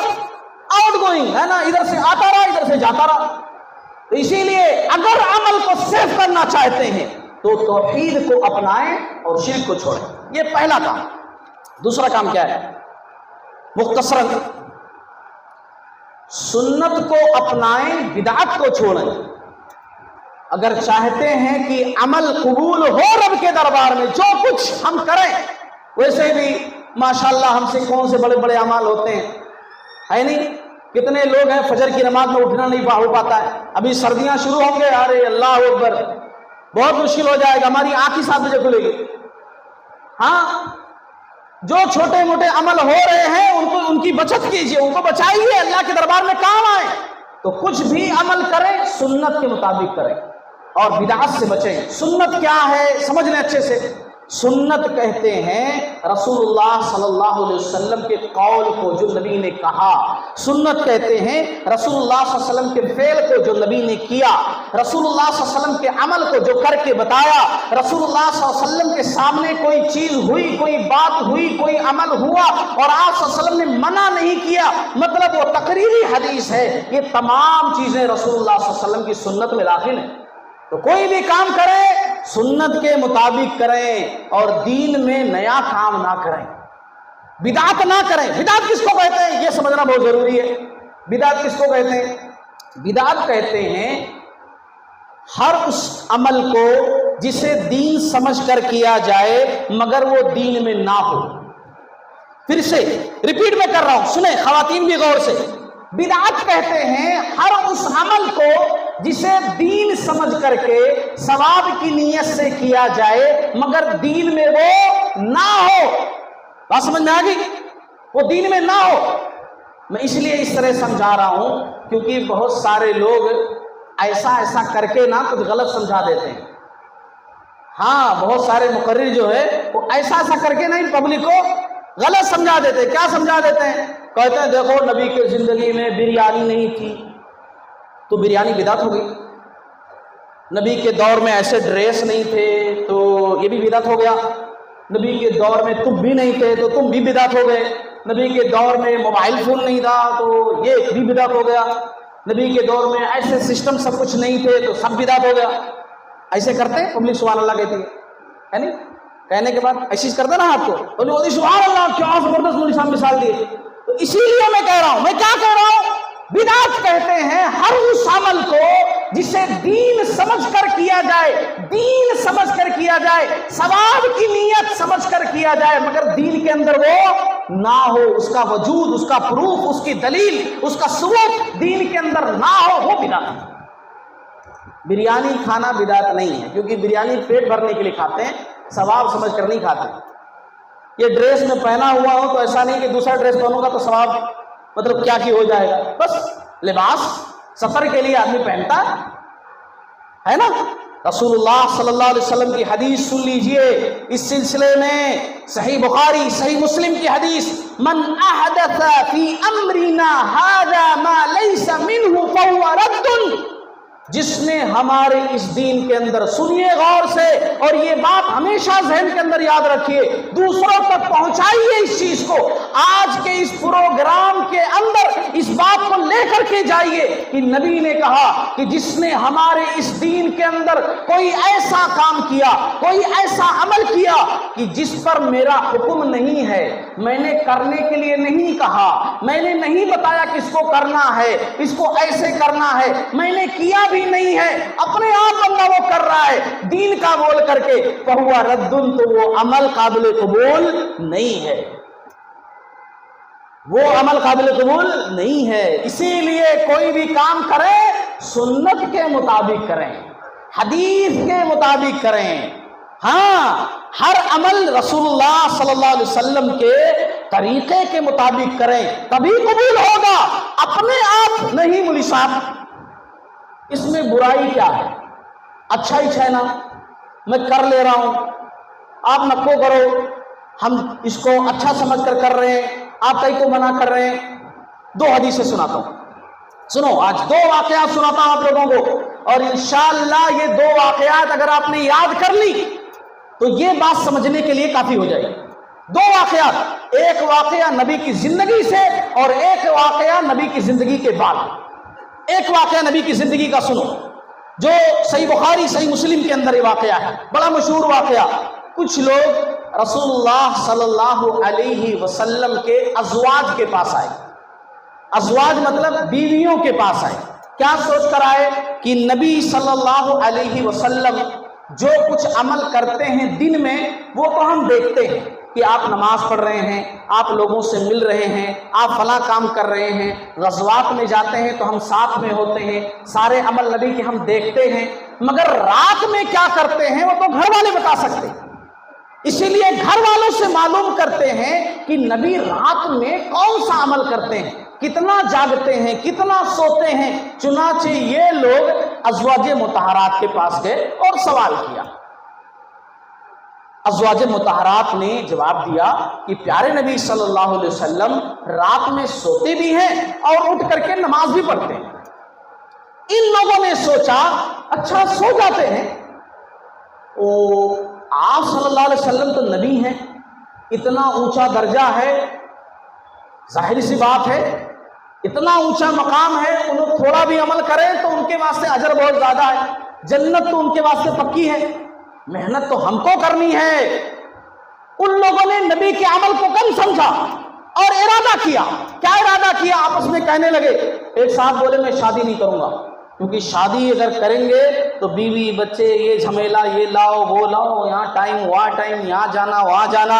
آؤٹ گوئنگ, ہے نا, ادھر سے آتا رہا ادھر سے جاتا رہا. تو اسی لیے اگر عمل کو سیف کرنا چاہتے ہیں تو توحید کو اپنائیں اور شرک کو چھوڑیں. یہ پہلا کام. دوسرا کام کیا ہے؟ مختصراً سنت کو اپنائیں, بدعت کو چھوڑیں. اگر چاہتے ہیں کہ عمل قبول ہو رب کے دربار میں، جو کچھ ہم کریں، ویسے بھی ماشاءاللہ ہم سے کون سے بڑے بڑے اعمال ہوتے ہیں، ہے نہیں؟ کتنے لوگ ہیں فجر کی نماز میں اٹھنا نہیں ہو پاتا ہے، ابھی سردیاں شروع ہوں گے، ارے اللہ اکبر، بہت مشکل ہو جائے گا، ہماری آنکھ ہی 7 بجے کھلے گی۔ ہاں، جو چھوٹے موٹے عمل ہو رہے ہیں ان کی بچت کیجئے، ان کو بچائیے، اللہ کے دربار میں کام آئے۔ تو کچھ بھی عمل کریں سنت کے مطابق کریں اور بدعت سے بچیں۔ سنت کیا ہے سمجھ لیں اچھے سے۔ سنت کہتے ہیں رسول اللہ صلی اللہ علیہ وسلم کے قول کو جو نبی نے کہا، سنت کہتے ہیں رسول اللہ صلی اللہ علیہ وسلم کے فعل کو جو نبی نے کیا، رسول اللہ صلی اللہ علیہ وسلم کے عمل کو جو کر کے بتایا، رسول اللہ صلی اللہ علیہ وسلم کے سامنے کوئی چیز ہوئی، کوئی بات ہوئی، کوئی عمل ہوا اور آپ صلی اللہ علیہ وسلم نے منع نہیں کیا، مطلب وہ تقریری حدیث ہے۔ یہ تمام چیزیں رسول اللہ صلی اللہ علیہ وسلم کی سنت میں داخل ہیں۔ تو کوئی بھی کام کریں سنت کے مطابق کریں اور دین میں نیا کام نہ کریں، بدعت نہ کریں۔ بدعت کس کو کہتے ہیں یہ سمجھنا بہت ضروری ہے۔ بدعت کس کو کہتے ہیں؟ بدعت کہتے ہیں ہر اس عمل کو جسے دین سمجھ کر کیا جائے مگر وہ دین میں نہ ہو۔ پھر سے ریپیٹ میں کر رہا ہوں، سنیں خواتین بھی غور سے۔ بدعت کہتے ہیں ہر اس عمل کو جسے دین سمجھ کر کے ثواب کی نیت سے کیا جائے مگر دین میں وہ نہ ہو۔ بات سمجھ میں آ گئی؟ وہ دین میں نہ ہو۔ میں اس لیے اس طرح سمجھا رہا ہوں کیونکہ بہت سارے لوگ ایسا کر کے نہ کچھ غلط سمجھا دیتے ہیں۔ ہاں، بہت سارے مقرر جو ہے وہ ایسا کر کے نہیں پبلک کو غلط سمجھا دیتے ہیں۔ کیا سمجھا دیتے ہیں؟ کہتے ہیں دیکھو نبی کے زندگی میں بریانی نہیں تھی تو بریانی بدعت ہو گئی، نبی کے دور میں ایسے ڈریس نہیں تھے تو یہ بھی بدعت ہو گیا، نبی کے دور میں تم بھی نہیں تھے تو تم بھی بدعت ہو گئے، نبی کے دور میں موبائل فون نہیں تھا تو یہ بھی بدعت ہو گیا، نبی کے دور میں ایسے سسٹم سب کچھ نہیں تھے تو سب بدعت ہو گیا۔ ایسے کرتے ہیں پبلک، سبحان اللہ کہتی ہے نہیں؟ کہنے کے بعد ایسی کرتے نا آپ کو بولے سبحان اللہ، کیا زبردست مولوی صاحب مثال دیے۔ تو اسی لیے میں کہہ رہا ہوں، میں کیا کہہ رہا ہوں؟ بدعت کہتے ہیں ہر اس عمل کو جسے دین سمجھ کر کیا جائے، دین سمجھ کر کیا جائے، ثواب کی نیت سمجھ کر کیا جائے مگر دین کے اندر وہ نہ ہو، اس کا وجود، اس کا پروف، اس کی دلیل، اس کا ثبوت دین کے اندر نہ ہو، وہ بدعت ہے۔ بریانی کھانا بدعت نہیں ہے کیونکہ بریانی پیٹ بھرنے کے لیے کھاتے ہیں، ثواب سمجھ کر نہیں کھاتے۔ یہ ڈریس میں پہنا ہوا ہو تو ایسا نہیں کہ دوسرا ڈریس پہنوں گا تو ثواب مطلب کیا ہو جائے گا، بس لباس سفر کے لیے آدمی پہنتا ہے نا۔ رسول اللہ صلی اللہ علیہ وسلم کی حدیث سن لیجئے، اس سلسلے میں صحیح بخاری صحیح مسلم کی حدیث، من احدث فی امرنا ھذا ما لیس منہ فہو رد، جس نے ہمارے اس دین کے اندر، سنیے غور سے اور یہ بات ہمیشہ ذہن کے اندر یاد رکھیے، دوسروں تک پہنچائیے اس چیز کو، آج کے اس پروگرام کے اندر اس بات کو لے کر کے جائیے کہ نبی نے کہا کہ جس نے ہمارے اس دین کے اندر کوئی ایسا کام کیا، کوئی ایسا عمل کیا کہ جس پر میرا حکم نہیں ہے، میں نے کرنے کے لیے نہیں کہا، میں نے نہیں بتایا کہ اس کو کرنا ہے، اس کو ایسے کرنا ہے، میں نے کیا بھی نہیں ہے، اپنے آپ بندہ وہ کر رہا ہے دین کا بول کر کے، فہو رد، تو وہ عمل قابل قبول نہیں ہے، وہ عمل قابل قبول نہیں ہے۔ اسی لیے کوئی بھی کام کریں سنت کے مطابق کریں، حدیث کے مطابق کریں۔ ہاں، ہر عمل رسول اللہ صلی اللہ علیہ وسلم کے طریقے کے مطابق کریں تبھی قبول ہوگا، اپنے آپ نہیں۔ مولوی صاحب اس میں برائی کیا ہے؟ اچھا ہی ہے نا، میں کر لے رہا ہوں، آپ نکو کرو، ہم اس کو اچھا سمجھ کر کر رہے ہیں، آپ کئی کو منع کر رہے ہیں۔ دو حدیثیں سناتا ہوں، سنو، آج دو واقعات سناتا ہوں آپ لوگوں کو، اور انشاءاللہ یہ دو واقعات اگر آپ نے یاد کر لی تو یہ بات سمجھنے کے لیے کافی ہو جائے گی۔ دو واقعات، ایک واقعہ نبی کی زندگی سے اور ایک واقعہ نبی کی زندگی کے بعد۔ ایک واقعہ نبی کی زندگی کا سنو جو صحیح بخاری صحیح مسلم کے اندر یہ واقعہ ہے، بڑا مشہور واقعہ۔ کچھ لوگ رسول اللہ صلی اللہ علیہ وسلم کے ازواج کے پاس آئے، ازواج مطلب بیویوں کے پاس آئے، کیا سوچ کر آئے کہ نبی صلی اللہ علیہ وسلم جو کچھ عمل کرتے ہیں دن میں وہ تو ہم دیکھتے ہیں کہ آپ نماز پڑھ رہے ہیں، آپ لوگوں سے مل رہے ہیں، آپ فلاں کام کر رہے ہیں، غزوات میں جاتے ہیں تو ہم ساتھ میں ہوتے ہیں، سارے عمل نبی کے ہم دیکھتے ہیں، مگر رات میں کیا کرتے ہیں وہ تو گھر والے بتا سکتے ہیں۔ اسی لیے گھر والوں سے معلوم کرتے ہیں کہ نبی رات میں کون سا عمل کرتے ہیں، کتنا جاگتے ہیں، کتنا سوتے ہیں۔ چنانچہ یہ لوگ ازواج مطہرات کے پاس گئے اور سوال کیا۔ ازواج مطہرات نے جواب دیا کہ پیارے نبی صلی اللہ علیہ وسلم رات میں سوتے بھی ہیں اور اٹھ کر کے نماز بھی پڑھتے ہیں۔ ان لوگوں نے سوچا اچھا سو جاتے ہیں، آپ صلی اللہ علیہ وسلم تو نبی ہیں، اتنا اونچا درجہ ہے، ظاہری سی بات ہے، اتنا اونچا مقام ہے، انہوں تھوڑا بھی عمل کریں تو ان کے واسطے اجر بہت زیادہ ہے، جنت تو ان کے واسطے پکی ہے، محنت تو ہم کو کرنی ہے۔ ان لوگوں نے نبی کے عمل کو کم سمجھا اور ارادہ کیا۔ کیا ارادہ کیا؟ آپس میں کہنے لگے، ایک صاحب بولے میں شادی نہیں کروں گا، کیونکہ شادی اگر کریں گے تو بیوی بچے یہ جھمیلا، یہ لاؤ وہ لاؤ، یہاں ٹائم وہاں ٹائم، یہاں جانا وہاں جانا،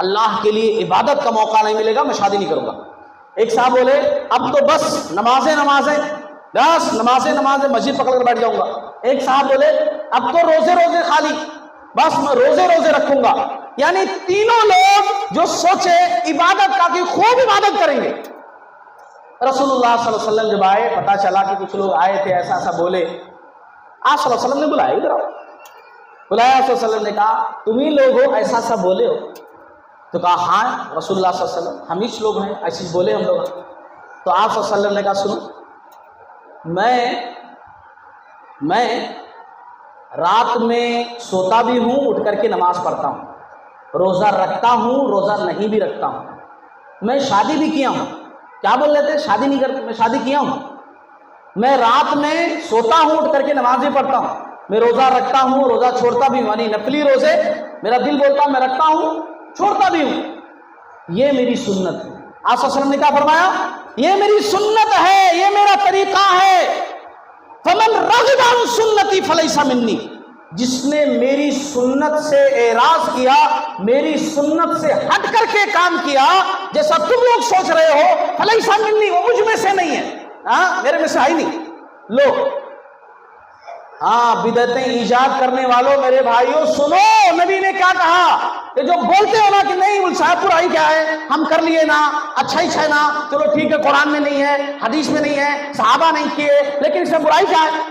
اللہ کے لیے عبادت کا موقع نہیں ملے گا، میں شادی نہیں کروں گا۔ ایک صاحب بولے اب تو بس نمازیں بس نمازیں مسجد پکڑ کر بیٹھ جاؤں گا۔ ایک صاحب بولے اب تو روزے خالی، بس میں روزے رکھوں گا۔ یعنی تینوں لوگ جو سوچے عبادت کا کہ خوب عبادت کریں گے۔ رسول اللہ صلی اللہ علیہ وسلم جب آئے، پتا چلا کہ کچھ لوگ آئے تھے، ایسا بولے، آپ صلی اللہ علیہ وسلم نے بلایا، ادھر آؤ، بلایا۔ صلی اللہ علیہ وسلم نے کہا تمہیں لوگ ہو ایسا بولے ہو؟ تو کہا ہاں رسول اللہ صلی اللہ علیہ وسلم ہم ہی لوگ ہیں، ایسے بولے ہم لوگ۔ تو آپ صلی اللہ علیہ وسلم نے کہا سنو، میں رات میں سوتا بھی ہوں، اٹھ کر کے نماز پڑھتا ہوں، روزہ رکھتا ہوں، روزہ نہیں بھی رکھتا ہوں، میں شادی بھی کیا ہوں۔ کیا بول رہے تھے؟ شادی نہیں کرتے، میں شادی کیا ہوں، میں رات میں سوتا ہوں، اٹھ کر کے نماز بھی پڑھتا ہوں، میں روزہ رکھتا ہوں، روزہ چھوڑتا بھی ہوں، یعنی نفلی روزے میرا دل بولتا میں رکھتا ہوں، چھوڑتا بھی ہوں، یہ میری سنت ہے۔ آپ صلی اللہ علیہ وسلم نے کیا فرمایا؟ یہ میری سنت ہے، یہ میرا طریقہ ہے۔ فمن رغب عن سنتی فلیس منی، جس نے میری سنت سے اعراض کیا، میری سنت سے ہٹ کر کے کام کیا جیسا تم لوگ سوچ رہے ہو، فلیس منی، وہ مجھ میں سے نہیں ہے، میرے میں سے آئی نہیں۔ لو بدعتیں ایجاد کرنے والوں میرے بھائیوں سنو، نبی نے کیا کہا کہ جو بولتے ہو نا کہ نہیں صاحب برائی کیا ہے، ہم کر لیے نا، اچھا ہی ہے نا، چلو ٹھیک ہے، قرآن میں نہیں ہے، حدیث میں نہیں ہے، صحابہ نہیں کیے، لیکن اس میں برائی کیا ہے؟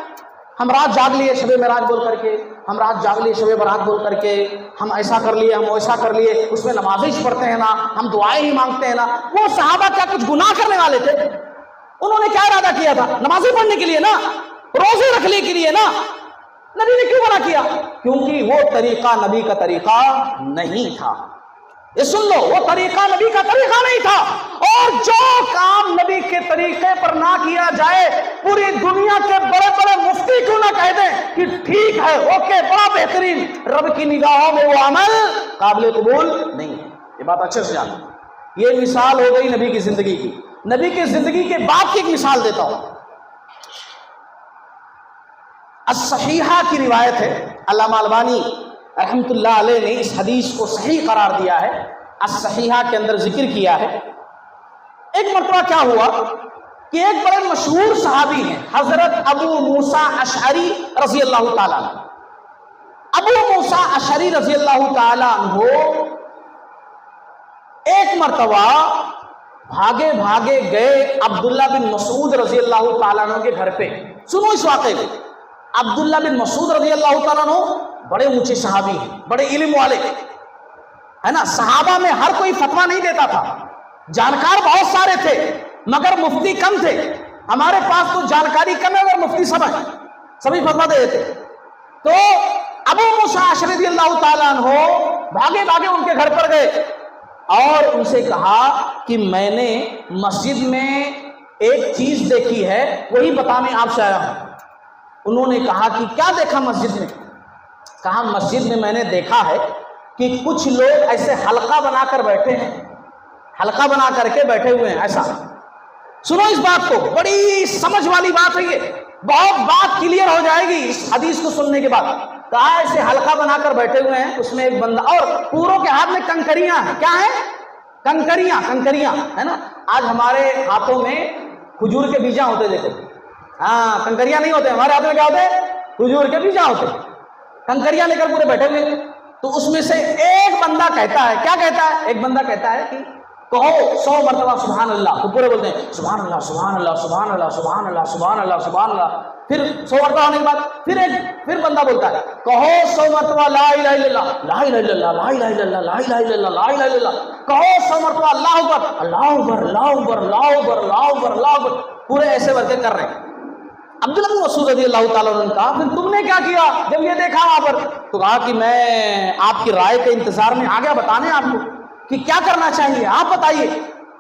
ہم رات جاگ لیے شب معراج بول کر کے، ہم رات جاگ لیے شب برات بول کر کے، ہم ایسا کر لیے، ہم ایسا کر لیے، اس میں نمازیں ہی پڑھتے ہیں نا، ہم دعائیں ہی مانگتے ہیں نا۔ وہ صحابہ کیا کچھ گناہ کرنے والے تھے؟ انہوں نے کیا ارادہ کیا تھا؟ نمازیں پڑھنے کے لیے نا، روزے رکھنے کے لیے نا۔ نبی نے کیوں منع کیا؟ کیونکہ وہ طریقہ نبی کا طریقہ نہیں تھا۔ یہ سن لو، وہ طریقہ نبی کا طریقہ نہیں تھا، اور جو کام نبی کے طریقے پر نہ کیا جائے، پوری دنیا کے بڑے بڑے مفتی کیوں نہ کہہ دیں کہ ٹھیک ہے، اوکے، بڑا بہترین، رب کی نگاہوں میں وہ عمل قابل قبول نہیں ہے۔ یہ بات اچھے سے جانو۔ یہ مثال ہو گئی نبی کی زندگی کی۔ نبی کی زندگی کے بعد کی ایک مثال دیتا ہوں۔ الصحیحہ کی روایت ہے، علامہ البانی رحمۃ اللہ علیہ نے اس حدیث کو صحیح قرار دیا ہے، الصحیحہ کے اندر ذکر کیا ہے۔ ایک مرتبہ کیا ہوا کہ ایک بڑے مشہور صحابی ہیں حضرت ابو موسیٰ اشعری رضی اللہ تعالیٰ عنہ۔ ابو موسیٰ اشعری رضی اللہ تعالیٰ عنہ ایک مرتبہ بھاگے بھاگے گئے عبداللہ بن مسعود رضی اللہ تعالیٰ عنہ کے گھر پہ۔ سنو اس واقعے کو۔ عبداللہ بن مسعود رضی اللہ تعالیٰ عنہ بڑے اونچے صحابی ہیں، بڑے علم والے ہے نا۔ صحابہ میں ہر کوئی فتویٰ نہیں دیتا تھا، جانکار بہت سارے تھے مگر مفتی کم تھے۔ ہمارے پاس تو جانکاری کم ہے مگر مفتی سب ہیں، سبھی فتویٰ دے دیتے۔ تو ابو موسیٰ اشعری رضی اللہ تعالیٰ عنہ بھاگے بھاگے ان کے گھر پر گئے اور ان سے کہا کہ میں نے مسجد میں ایک چیز دیکھی ہے، وہی بتانے آپ سے آیا ہوں۔ انہوں نے کہا کہ کیا دیکھا مسجد میں؟ کہا مسجد میں نے دیکھا ہے کہ کچھ لوگ ایسے حلقہ بنا کر بیٹھے ہیں، حلقہ بنا کر کے بیٹھے ہوئے ہیں ایسا۔ سنو اس بات کو، بڑی سمجھ والی بات ہے یہ، بہت بات کلیئر ہو جائے گی اس حدیث کو سننے کے بعد۔ کہا ایسے حلقہ بنا کر بیٹھے ہوئے ہیں، اس میں ایک بندہ، اور پوروں کے ہاتھ میں کنکریاں ہیں۔ کیا ہے؟ کنکریاں ہے نا۔ آج ہمارے ہاتھوں میں کھجور کے بیجاں ہوتے، دیکھو، ہاں کنکریاں نہیں ہوتے، ہمارے ہاتھ میں کیا ہوتے؟ کھجور کے بیجاں ہوتے۔ کنکریاں لے کر پورے بیٹھے ہوئے، تو اس میں سے ایک بندہ کہتا ہے، کیا کہتا ہے؟ ایک بندہ کہتا ہے کہ کہو 100 مرتبہ سبحان اللہ، تو پورے بولتے ہیں سبحان اللہ سبحان اللہ سبحان اللہ سبحان اللہ سبحان اللہ سبحان اللہ۔ پھر 100 مرتبہ ہونے کے بعد پھر بندہ بولتا ہے کہو 100 مرتبہ لا الہ الا اللہ لا الہ الا اللہ لا الہ الا اللہ لا الہ الا اللہ لا الہ الا اللہ، کہو 100 مرتبہ اللہ اکبر اللہ اکبر اللہ اکبر اللہ اکبر اللہ اکبر اللہ اکبر، پورے ایسے ورکے کر رہے ہیں۔ عبداللہ بن مسعود رضی اللہ تعالیٰ عنہ نے کہا پھر تم نے کیا کیا جب یہ دیکھا وہاں پر؟ تو کہا کہ میں آپ کی رائے کے انتظار میں آ گیا بتانے آپ کو کہ کیا کرنا چاہیے، آپ بتائیے،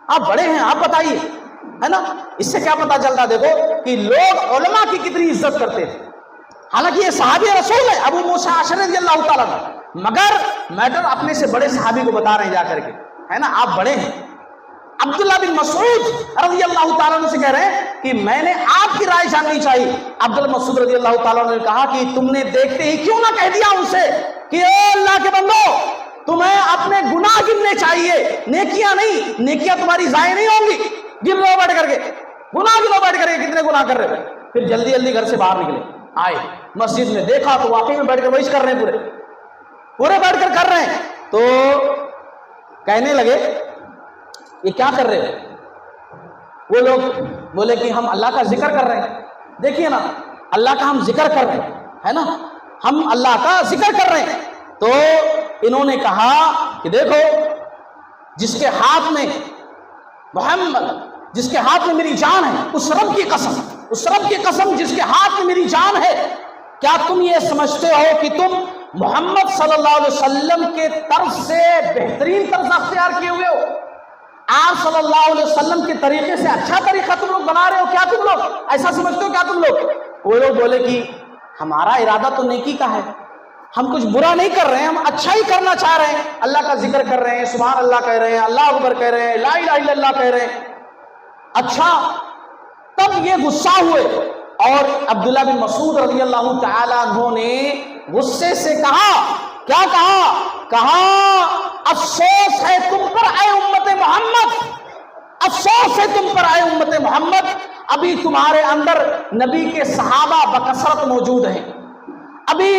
آپ بڑے ہیں آپ بتائیے، ہے نا۔ اس سے کیا پتا چلتا دیکھو کہ لوگ علماء کی کتنی عزت کرتے تھے، حالانکہ یہ صحابی رسول ہے ابو موسیٰ اشعری رضی اللہ تعالیٰ عنہ، مگر میٹر اپنے سے بڑے صحابی کو بتا رہے ہیں جا کر کے، ہے نا، آپ بڑے ہیں۔ عبداللہ بن مسعود رضی اللہ تعالیٰ عنہ سے کہہ رہے ہیں کہ میں نے آپ کی رائے جاننی چاہیے۔ عبداللہ مسعود رضی اللہ تعالیٰ عنہ نے کہا کہ تم نے دیکھتے ہی کیوں نہ کہہ دیا ان سے کہ اے اللہ کے بندو، تمہیں اپنے گناہ گننے چاہیے، نیکیاں نہیں، نیکیاں تمہاری ضائع نہیں ہوں گی، گن لو بیٹھ کر کے، گناہ گنو بیٹھ کر کے کتنے گناہ کر رہے ہیں۔ پھر جلدی جلدی گھر سے باہر نکلے، آئے مسجد میں، دیکھا تو واقعی میں بیٹھ کر وہی کر رہے ہیں، پورے بیٹھ کر کر رہے ہیں۔ تو کہنے لگے یہ کیا کر رہے ہیں؟ وہ لوگ بولے کہ ہم اللہ کا ذکر کر رہے ہیں۔ دیکھیے نا، اللہ کا ہم ذکر کر رہے ہیں، ہے نا، ہم اللہ کا ذکر کر رہے ہیں۔ تو انہوں نے کہا کہ دیکھو، جس کے ہاتھ میں محمد، جس کے ہاتھ میں میری جان ہے، اس رب کی قسم، اس رب کی قسم جس کے ہاتھ میں میری جان ہے، کیا تم یہ سمجھتے ہو کہ تم محمد صلی اللہ علیہ وسلم کے طرز سے بہترین طرز اختیار کیے ہوئے ہو؟ آپ صلی اللہ علیہ وسلم کے طریقے سے اچھا طریقہ تم لوگ بنا رہے ہو کیا؟ تم لوگ ایسا سمجھتے ہو کیا تم لوگ؟ وہ لوگ بولے کہ ہمارا ارادہ تو نیکی کا ہے، ہم کچھ برا نہیں کر رہے ہیں، ہم اچھا ہی کرنا چاہ رہے ہیں، اللہ کا ذکر کر رہے ہیں، سبحان اللہ کہہ رہے ہیں، اللہ اکبر کہہ رہے ہیں، لا الہ الا اللہ کہہ رہے ہیں۔ اچھا، تب یہ غصہ ہوئے اور عبداللہ بن مسعود رضی اللہ تعالیٰ عنہ نے غصے سے کہا، کیا کہا؟ کہا افسوس ہے تم پر اے امت محمد، افسوس ہے تم پر اے امت محمد، ابھی تمہارے اندر نبی کے صحابہ بکثرت موجود ہیں، ابھی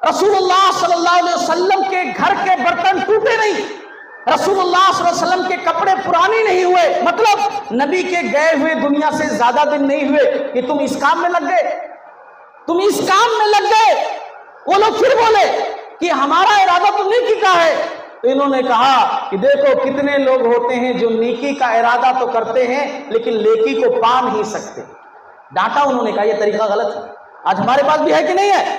رسول اللہ صلی اللہ علیہ وسلم کے گھر کے برتن ٹوٹے نہیں، رسول اللہ صلی اللہ علیہ وسلم کے کپڑے پرانے نہیں ہوئے، مطلب نبی کے گئے ہوئے دنیا سے زیادہ دن نہیں ہوئے کہ تم اس کام میں لگ گئے، تم اس کام میں لگ گئے۔ وہ لوگ پھر بولے کہ ہمارا ارادہ تو نیکی کا ہے۔ تو انہوں نے کہا کہ دیکھو کتنے لوگ ہوتے ہیں جو نیکی کا ارادہ تو کرتے ہیں لیکن نیکی کو پا نہیں سکتے۔ ڈانٹا انہوں نے کہا یہ طریقہ غلط ہے۔ آج ہمارے پاس بھی ہے کہ نہیں ہے؟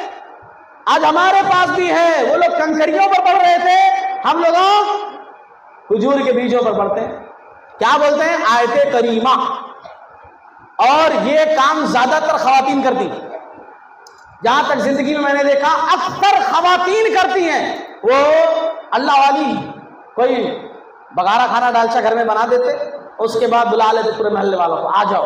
آج ہمارے پاس بھی ہے۔ وہ لوگ کنکریوں پر پڑھ رہے تھے، ہم لوگوں کھجور کے بیجوں پر پڑھتے ہیں۔ کیا بولتے ہیں؟ آیت کریمہ۔ اور یہ کام زیادہ تر خواتین کرتی ہیں، جہاں تک زندگی میں نے دیکھا اکثر خواتین کرتی ہیں۔ وہ اللہ والی کوئی بگارا کھانا ڈالچا گھر میں بنا دیتے، اس کے بعد بلا لیتے پورے محلے والوں کو، آ جاؤ،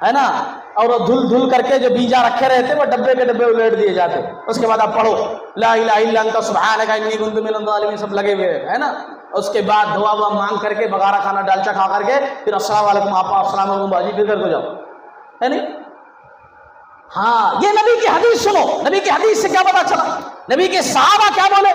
ہے نا، اور وہ دھل دھل کر کے جو بیجا رکھے رہتے وہ ڈبے کے ڈبے الٹ دیے جاتے۔ اس کے بعد آپ پڑھو لا الہ الا انت سبحانک انی کنت من الظالمین، سب لگے ہوئے ہے نا۔ اس کے بعد دعا وعا مانگ کر کے بگارا کھانا ڈالچا کھا کر کے پھر السلام علیکم آپا، السلام علیکم باجی، پھر گھر کو جاؤ، ہے نہیں؟ ہاں، یہ نبی کی حدیث سنو، نبی کی حدیث سے کیا پتا چلا؟ نبی کے صحابہ کیا بولے؟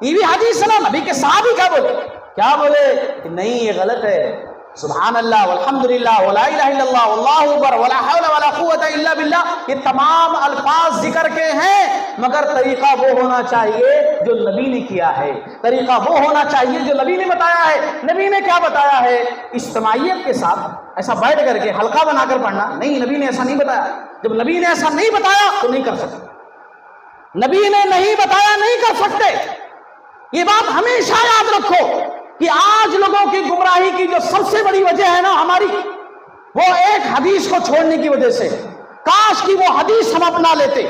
یہ بھی حدیث سنو، نبی کے صحابی کیا بولے؟ کیا بولے کہ نہیں یہ غلط ہے، سبحان اللہ والحمدللہ ولا الہ الا اللہ واللہ اکبر ولا حول ولا قوت الا باللہ، یہ تمام الفاظ ذکر کے ہیں، مگر طریقہ وہ ہونا چاہیے جو نبی نے کیا ہے، طریقہ وہ ہونا چاہیے جو نبی نے بتایا ہے۔ نبی نے کیا بتایا ہے؟ اجتماعیت کے ساتھ ایسا بیٹھ کر کے حلقہ بنا کر پڑھنا نہیں، نبی نے ایسا نہیں بتایا۔ جب نبی نے ایسا نہیں بتایا تو نہیں کر سکتے، نبی نے نہیں بتایا نہیں کر سکتے۔ یہ بات ہمیشہ یاد رکھو کہ آج لوگوں کی گمراہی کی جو سب سے بڑی وجہ ہے نا ہماری، وہ ایک حدیث کو چھوڑنے کی وجہ سے۔ کاش کہ وہ حدیث ہم اپنا لیتے،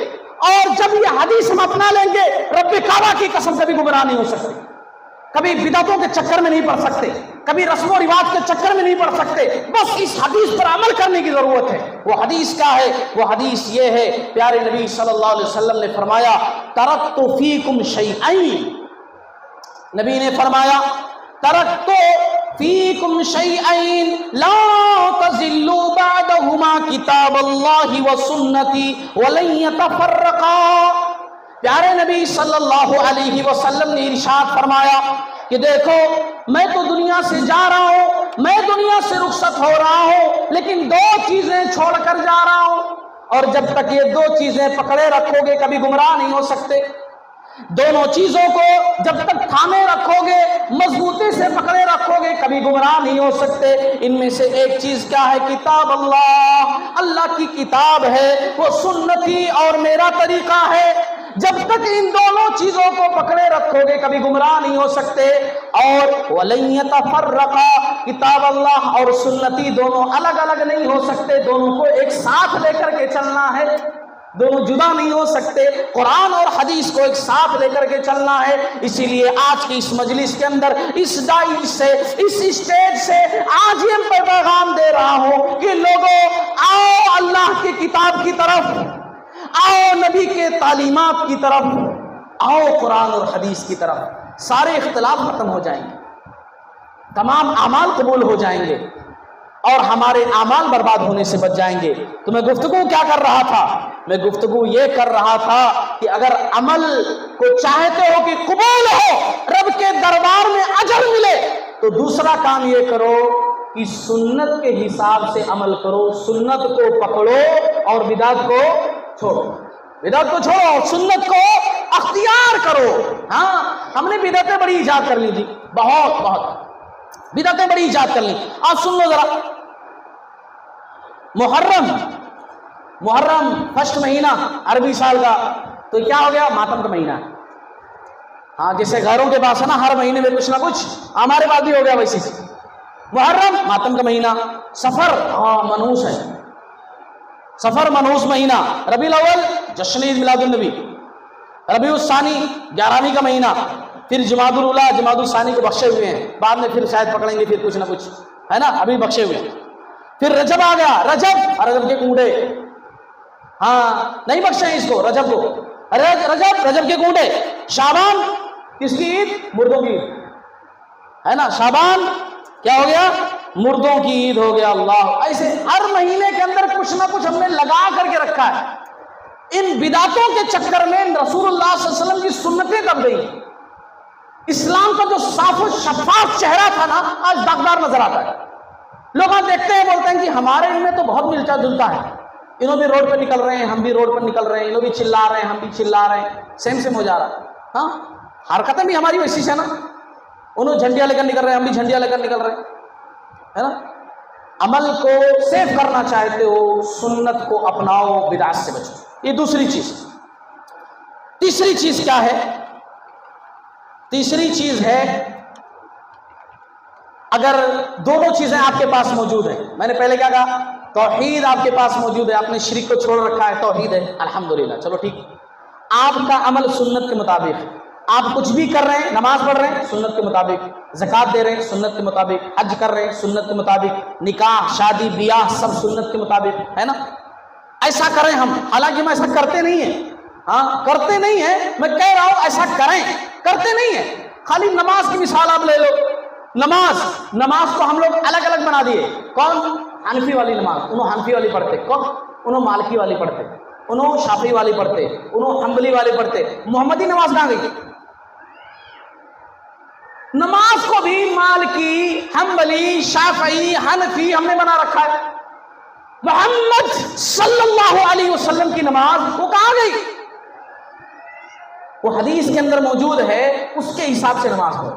اور جب یہ حدیث ہم اپنا لیں گے رب کعبہ کی قسم سے بھی گمراہ نہیں ہو سکتے، کبھی بدعتوں کے چکر میں نہیں پڑ سکتے، کبھی رسم و رواج کے چکر میں نہیں پڑ سکتے، بس اس حدیث پر عمل کرنے کی ضرورت ہے۔ وہ حدیث کیا ہے؟ وہ حدیث یہ ہے، پیارے نبی صلی اللہ علیہ وسلم نے فرمایا ترکت فیکم شیئین، نبی نے فرمایا ترکت فیکم شیئین لا تضلوا بعدہما کتاب اللہ و سنتی ولن یتفرقا۔ پیارے نبی صلی اللہ علیہ وسلم نے ارشاد فرمایا کہ دیکھو میں تو دنیا سے جا رہا ہوں، میں دنیا سے رخصت ہو رہا ہوں، لیکن دو چیزیں چھوڑ کر جا رہا ہوں، اور جب تک یہ دو چیزیں پکڑے رکھو گے کبھی گمراہ نہیں ہو سکتے۔ دونوں چیزوں کو جب تک تھامے رکھو گے، مضبوطی سے پکڑے رکھو گے، کبھی گمراہ نہیں ہو سکتے۔ ان میں سے ایک چیز کیا ہے؟ کتاب اللہ، اللہ کی کتاب ہے، وہ سنتی اور میرا طریقہ ہے۔ جب تک ان دونوں چیزوں کو پکڑے رکھو گے کبھی گمراہ نہیں ہو سکتے۔ اور وَلَن يَتَفَرَّقَا، کتاب اللہ اور سنتی دونوں الگ الگ نہیں ہو سکتے، دونوں کو ایک ساتھ لے کر کے چلنا ہے، دونوں جدا نہیں ہو سکتے، قرآن اور حدیث کو ایک ساتھ لے کر کے چلنا ہے۔ اسی لیے آج کی اس مجلس کے اندر اس دائر سے، اس اسٹیج سے آج یہ پیغام دے رہا ہوں کہ لوگوں آؤ اللہ کی کتاب کی طرف، آؤ نبی کے تعلیمات کی طرف، آؤ قرآن اور حدیث کی طرف۔ سارے اختلاف ختم ہو جائیں گے، تمام اعمال قبول ہو جائیں گے، اور ہمارے اعمال برباد ہونے سے بچ جائیں گے۔ تو میں گفتگو کیا کر رہا تھا؟ میں گفتگو یہ کر رہا تھا کہ اگر عمل کو چاہتے ہو کہ قبول ہو، رب کے دربار میں اجر ملے، تو دوسرا کام یہ کرو کہ سنت کے حساب سے عمل کرو، سنت کو پکڑو اور بدعت کو چھوڑو، بدعت کو چھوڑو اور سنت کو اختیار کرو۔ ہاں ہم نے بدعتیں بڑی ایجاد کر لی تھی، بہت بدعتیں بڑی ایجاد کر لی۔ آج سن لو ذرا، محرم فرسٹ مہینہ عربی سال کا، تو کیا ہو گیا؟ ماتم کا مہینہ۔ ہاں جیسے گھروں کے پاس ہے نا ہر مہینے میں کچھ نہ کچھ، ہمارے پاس بھی ہو گیا ویسے۔ محرم ماتم کا مہینہ، سفر منحوس ہے، سفر منحوس مہینہ، ربیع الاول جشن عید میلاد النبی، ربیع الثانی 11ویں کا مہینہ، پھر جمادی الاولیٰ جمادی الثانی کو بخشے ہوئے ہیں، بعد میں پھر شاید پکڑیں گے پھر کچھ نہ کچھ، ہے نا، ابھی بخشے ہوئے ہیں۔ پھر رجب آ گیا، رجب کے کنڈے، ہاں نہیں بخشے ہیں اس کو، رجب کو، رجب کے کنڈے۔ شعبان کس کی عید؟ مردوں کی عید، ہے نا، شعبان کیا ہو گیا؟ مردوں کی عید ہو گیا۔ اللہ، ایسے ہر مہینے کے اندر کچھ نہ کچھ ہم نے لگا کر کے رکھا ہے۔ ان بدعتوں کے چکر میں رسول اللہ صلی اللہ علیہ وسلم کی سنتیں دب گئی، اسلام کا جو صاف و شفاف چہرہ تھا نا آج داغدار نظر آتا ہے۔ لوگ دیکھتے ہیں، بولتے ہیں کہ ہمارے ان میں تو بہت ملتا جلتا ہے، انہوں بھی روڈ پہ نکل رہے ہیں، ہم بھی روڈ پر نکل رہے ہیں، انہوں بھی چلا رہے ہیں، ہم بھی چلا رہے ہیں، سیم ہو جا رہا ہے۔ ہاں حرکتیں بھی ہماری ویسی سے نا، انہوں جھنڈیاں لے کر نکل رہے ہیں، ہم بھی جھنڈیاں لے کر نکل رہے ہیں، ہے نا۔ عمل کو سیف کرنا چاہتے ہو، سنت کو اپناؤ، بدعت سے بچو، یہ دوسری چیز۔ تیسری چیز کیا ہے؟ تیسری چیز ہے اگر دونوں چیزیں آپ کے پاس موجود ہیں، میں نے پہلے کیا کہا؟ توحید آپ کے پاس موجود ہے، آپ نے شرک کو چھوڑ رکھا ہے، توحید ہے، الحمدللہ، چلو ٹھیک۔ آپ کا عمل سنت کے مطابق ہے، آپ کچھ بھی کر رہے ہیں، نماز پڑھ رہے ہیں سنت کے مطابق، زکوٰۃ دے رہے ہیں سنت کے مطابق، حج کر رہے ہیں سنت کے مطابق، نکاح شادی بیاہ سب سنت کے مطابق، ہے نا۔ ایسا کریں ہم، حالانکہ ہم ایسا کرتے نہیں ہیں، ہاں کرتے نہیں ہیں، میں کہہ رہا ہوں ایسا کریں، کرتے نہیں ہیں۔ خالی نماز کی مثال آپ لے لو، نماز کو ہم لوگ الگ الگ بنا دیے۔ کون؟ حنفی والی نماز، انہوں حنفی والی پڑھتے، کون؟ انہوں مالکی والی پڑھتے، انہوں شافعی والی پڑھتے، انہوں حنبلی والی پڑھتے۔ محمدی نماز کہاں گئی؟ نماز کو بھی مالکی، حنبلی، شافعی، حنفی ہم نے بنا رکھا ہے۔ محمد صلی اللہ علیہ وسلم کی نماز وہ کہاں گئی؟ وہ حدیث کے اندر موجود ہے، اس کے حساب سے نماز پڑھو،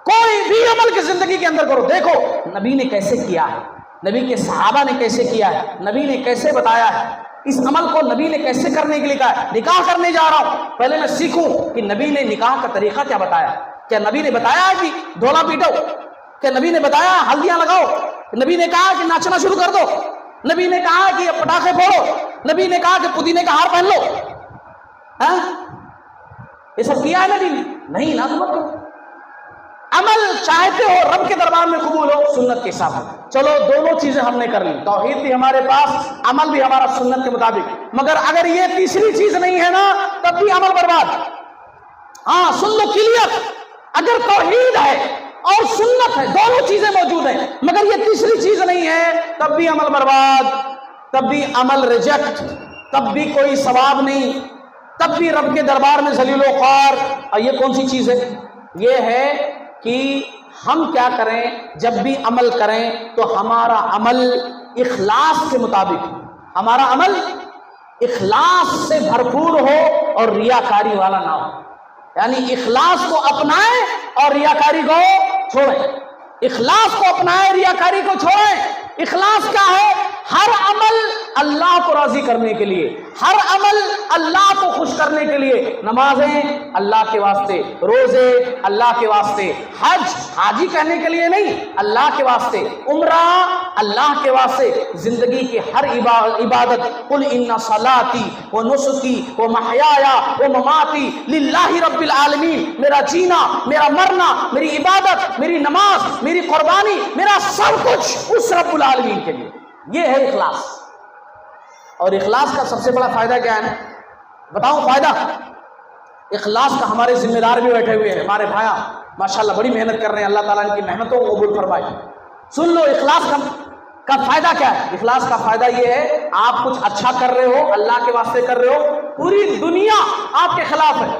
کوئی بھی عمل کی زندگی کے اندر کرو، دیکھو نبی نے کیسے کیا ہے، نبی کے صحابہ نے کیسے کیا ہے، نبی نے کیسے بتایا ہے، اس عمل کو نبی نے کیسے کرنے کے لیے کہا ہے۔ نکاح کرنے جا رہا ہوں، پہلے میں سیکھوں کہ نبی نے نکاح کا طریقہ کیا بتایا۔ کیا نبی نے بتایا کہ ڈھولا پیٹو؟ کیا نبی نے بتایا ہلدیاں لگاؤ؟ نبی نے کہا کہ ناچنا شروع کر دو؟ نبی نے کہا کہ پٹاخے پھوڑو؟ نبی نے کہا کہ پودینے کا ہار پہن لو؟ ہاں یہ سب کیا ہے نبی نے؟ نہیں نا، مت کرو۔ عمل چاہتے ہو رب کے دربار میں قبول ہو سنت کے حساب سے. چلو دونوں چیزیں ہم نے کر لی, توحید بھی ہمارے پاس, عمل بھی ہمارا سنت کے مطابق, مگر اگر یہ تیسری چیز نہیں ہے نا تب بھی عمل برباد. ہاں سن لو کلیئر, اگر توحید ہے اور سنت ہے, دونوں چیزیں موجود ہیں, مگر یہ تیسری چیز نہیں ہے, تب بھی عمل برباد, تب بھی عمل ریجیکٹ, تب بھی کوئی ثواب نہیں, تب بھی رب کے دربار میں ذلیل و خوار. اور یہ کون سی چیز ہے؟ یہ ہے کہ ہم کیا کریں, جب بھی عمل کریں تو ہمارا عمل اخلاص کے مطابق, ہمارا عمل اخلاص سے بھرپور ہو اور ریاکاری والا نہ ہو. یعنی اخلاص کو اپنائیں اور ریاکاری کو چھوڑیں. اخلاص کو اپنائیں, ریاکاری کو چھوڑیں. اخلاص کیا ہے؟ ہر عمل اللہ کو راضی کرنے کے لیے, ہر عمل اللہ کو خوش کرنے کے لیے. نمازیں اللہ کے واسطے, روزے اللہ کے واسطے, حج حاجی کہنے کے لیے نہیں, اللہ کے واسطے, عمرہ اللہ کے واسطے. زندگی کی ہر عبادت, قل ان صلاتی و نسکی و محیایا و مماتی للہ رب العالمین, میرا جینا, میرا مرنا, میری عبادت, میری نماز, میری قربانی, میرا سب کچھ اس رب العالمین کے لیے. یہ ہے اخلاص. اور اخلاص کا سب سے بڑا فائدہ کیا ہے؟ بتاؤں فائدہ. اخلاص کا ہمارے ذمہ دار بھی بیٹھے ہوئے ہیں, ہمارے بھائیاں ماشاءاللہ بڑی محنت کر رہے ہیں, اللہ تعالیٰ ان کی محنتوں کو قبول فرمائے. سن لو اخلاص کا فائدہ کیا ہے. اخلاص کا فائدہ یہ ہے, آپ کچھ اچھا کر رہے ہو, اللہ کے واسطے کر رہے ہو, پوری دنیا آپ کے خلاف ہے,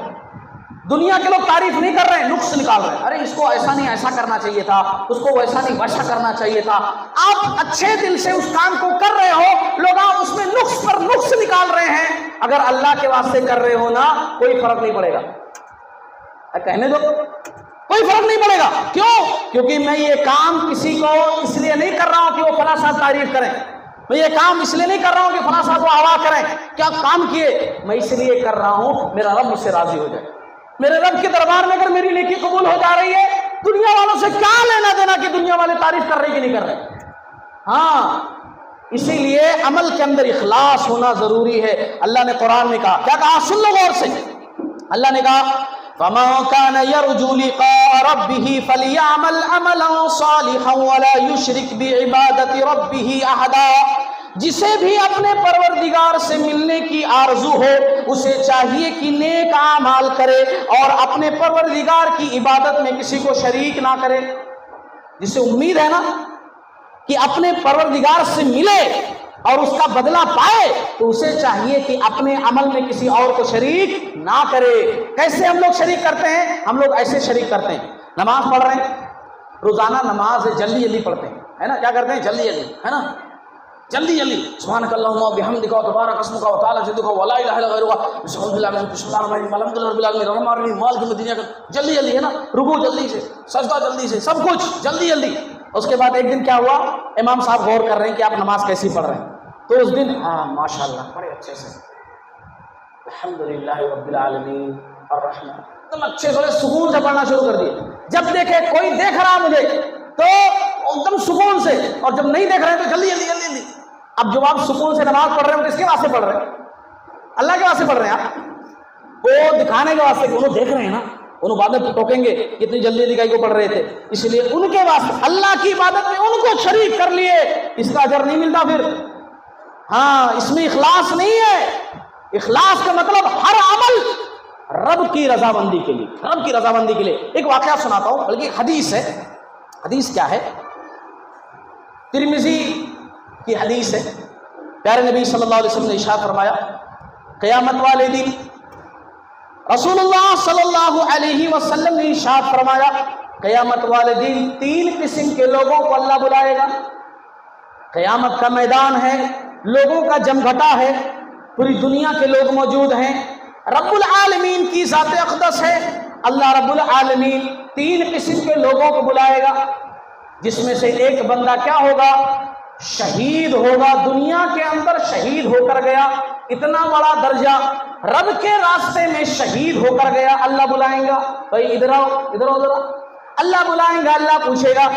دنیا کے لوگ تعریف نہیں کر رہے ہیں, نقص نکال رہے ہیں. ارے اس کو ایسا نہیں ایسا کرنا چاہیے تھا, اس کو ویسا نہیں ویسا کرنا چاہیے تھا. آپ اچھے دل سے اس کام کو کر رہے ہو, لوگ آپ اس میں نقص پر نقص نکال رہے ہیں. اگر اللہ کے واسطے کر رہے ہو نا, کوئی فرق نہیں پڑے گا. کہنے دو, کوئی فرق نہیں پڑے گا. کیوں؟ کیونکہ میں یہ کام کسی کو اس لیے نہیں کر رہا ہوں کہ وہ فلاں صاحب تعریف کریں, میں یہ کام اس لیے نہیں کر رہا ہوں کہ فلاں صاحب کو ہوا کریں. کیا کام کیے؟ میں اس لیے کر رہا ہوں میرا رب مجھ سے راضی ہو جائے. میرے رب کے دربار میں اگر میری نیکی قبول ہو جا رہی ہے, دنیا والوں سے کیا لینا دینا کہ دنیا والے تعریف کر رہے کہ نہیں کر رہے. ہاں اسی لیے عمل کے اندر اخلاص ہونا ضروری ہے. اللہ نے قرآن میں کہا, کیا کہا؟ سن لو غور سے. اللہ نے کہا فَمَن كَانَ يَرْجُو لِقَاءَ رَبِّهِ فَلْيَعْمَلْ عَمَلًا صَالِحًا وَلَا يُشْرِكْ بِعِبَادَةِ رَبِّهِ أَحَدًا. جسے بھی اپنے پروردگار سے ملنے کی آرزو ہو, اسے چاہیے کہ نیک اعمال کرے اور اپنے پروردگار کی عبادت میں کسی کو شریک نہ کرے. جسے امید ہے نا کہ اپنے پروردگار سے ملے اور اس کا بدلہ پائے, تو اسے چاہیے کہ اپنے عمل میں کسی اور کو شریک نہ کرے. کیسے ہم لوگ شریک کرتے ہیں؟ ہم لوگ ایسے شریک کرتے ہیں, نماز پڑھ رہے ہیں, روزانہ نماز جلدی جلدی پڑھتے ہیں, ہے نا, کیا کرتے ہیں؟ جلدی جلدی, ہے نا, جلدی جلدی. سبحانک اللہم و بحمدک و تبارک اسمک و تعالی جدک و لا الہ الا غیرک, بسم اللہ الرحمن الرحیم الحمد للہ رب العالمین مالک یوم الدین. جلدی جلدی, ہے نا, رکوع جلدی سے, سجدہ جلدی سے, سب کچھ جلدی جلدی. اس کے بعد ایک دن کیا ہوا, امام صاحب غور کر رہے ہیں کہ آپ نماز کیسی پڑھ رہے ہیں, تو اس دن ہاں ماشاءاللہ بڑے اچھے سے الحمدللہ رب العالمین الرحمن, ایک دم اچھے سے سکون سے پڑھنا شروع کر دیا. جب دیکھے کوئی دیکھ رہا مجھے تو ایک دم سکون سے, اور جب نہیں دیکھ رہے ہیں تو جلدی جلدی جلدی جلدی. اب جب آپ سکون سے نماز پڑھ رہے ہیں, کس کے واسطے پڑھ رہے ہیں؟ اللہ کے واسطے پڑھ رہے ہیں. آپ کو دکھانے کے واسطے کہ انہوں دیکھ رہے ہیں نا, انہوں بعد میں ٹوکیں گے کتنی جلدی جلدی کو پڑھ رہے تھے, اس لیے ان کے واسطے اللہ کی عبادت میں ان کو شریک کر لیے, اس کا اجر نہیں ملتا پھر. ہاں اس میں اخلاص نہیں ہے. اخلاص کا مطلب ہر عمل رب کی رضامندی کے لیے, رب کی رضامندی کے لیے. ایک واقعہ سناتا ہوں, بلکہ ایک حدیث ہے. حدیث کیا ہے؟ ترمذی کی حدیث ہے. پیارے نبی صلی اللہ علیہ وسلم نے ارشاد فرمایا, قیامت والے دن رسول اللہ صلی اللہ علیہ وسلم نے ارشاد فرمایا, قیامت والے دن 3 قسم کے لوگوں کو اللہ بلائے گا. قیامت کا میدان ہے, لوگوں کا جمگھٹا ہے, پوری دنیا کے لوگ موجود ہیں, رب العالمین کی ذات اقدس ہے. اللہ رب العالمین 3 قسم کے لوگوں کو بلائے گا, جس میں سے ایک بندہ کیا ہوگا؟ شہید ہوگا. دنیا کے اندر شہید ہو کر گیا, اتنا بڑا درجہ, رب کے راستے میں شہید ہو کر گیا. اللہ بلائیں گا, بھائی ادھر آؤ, ادھر آؤ ذرا, اللہ بلائیں گا, اللہ پوچھے گا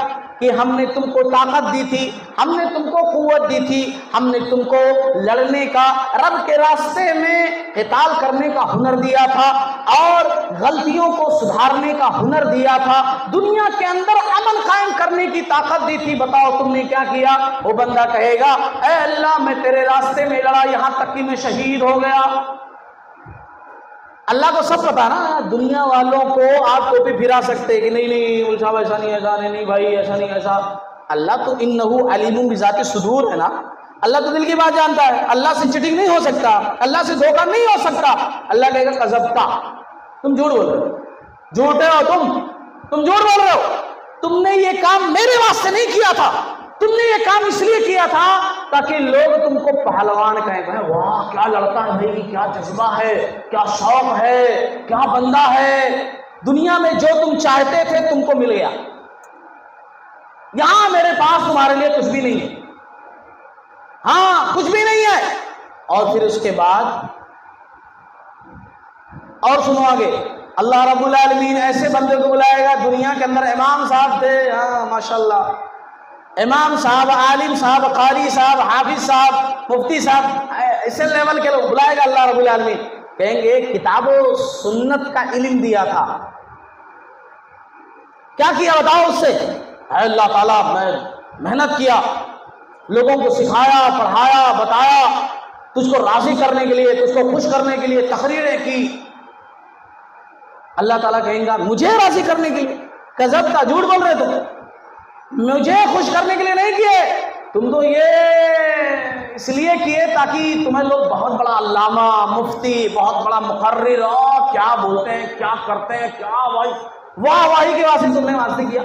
کہ ہم نے تم کو طاقت دی تھی, ہم نے تم کو قوت دی تھی, ہم نے تم کو لڑنے کا, رب کے راستے میں قتال کرنے کا ہنر دیا تھا اور غلطیوں کو سدھارنے کا ہنر دیا تھا, دنیا کے اندر امن قائم کرنے کی طاقت دی تھی, بتاؤ تم نے کیا کیا؟ وہ بندہ کہے گا اے اللہ میں تیرے راستے میں لڑا, یہاں تک کہ میں شہید ہو گیا. اللہ کو سب پتا نا, دنیا والوں کو آپ ٹوپی پھرا سکتے کہ نہیں نہیں مول صاحب ایسا نہیں, ایسا نہیں بھائی, ایسا نہیں ایسا. اللہ تو انہو علیم بذات الصدور ہے نا, اللہ تو دل کی بات جانتا ہے, اللہ سے چیٹنگ نہیں ہو سکتا, اللہ سے دھوکہ نہیں ہو سکتا. اللہ کہے گا کذبتا, تم جھوٹ بول رہے ہو, جھوٹے ہو تم جھوٹ بول رہے ہو, تم نے یہ کام میرے واسطے نہیں کیا تھا, تم نے یہ کام اس لیے کیا تھا تاکہ لوگ تم کو پہلوان کہیں واہ کیا لڑتا ہے بھائی, کیا جذبہ ہے, کیا شوق ہے, کیا بندہ ہے. دنیا میں جو تم چاہتے تھے تم کو مل گیا, یہاں میرے پاس تمہارے لیے کچھ بھی نہیں ہے, ہاں کچھ بھی نہیں ہے. اور پھر اس کے بعد اور سنو آگے, اللہ رب العالمین ایسے بندے کو بلائے گا, دنیا کے اندر امام صاحب تھے, ہاں ماشاءاللہ, امام صاحب, عالم صاحب, قاری صاحب, حافظ صاحب, مفتی صاحب, ایسے لیول کے لوگ بلائے گا اللہ رب العالمین. کہیں گے کتاب و سنت کا علم دیا تھا, کیا کیا بتاؤ اس سے؟ اے اللہ تعالیٰ میں محنت کیا, لوگوں کو سکھایا, پڑھایا, بتایا, تجھ کو راضی کرنے کے لیے, تجھ کو خوش کرنے کے لیے تقریریں کی. اللہ تعالیٰ کہیں گا مجھے راضی کرنے کے لیے, کذب کا, جھوٹ بول رہے تم, مجھے خوش کرنے کے لیے نہیں کیے, تم تو یہ اس لیے کیے تاکہ تمہیں لوگ بہت بڑا علامہ, مفتی, بہت بڑا مقرر, اور کیا بولتے ہیں, کیا کرتے ہیں, کیا واہ واہی کے واسطے تم نے واسطے کیا.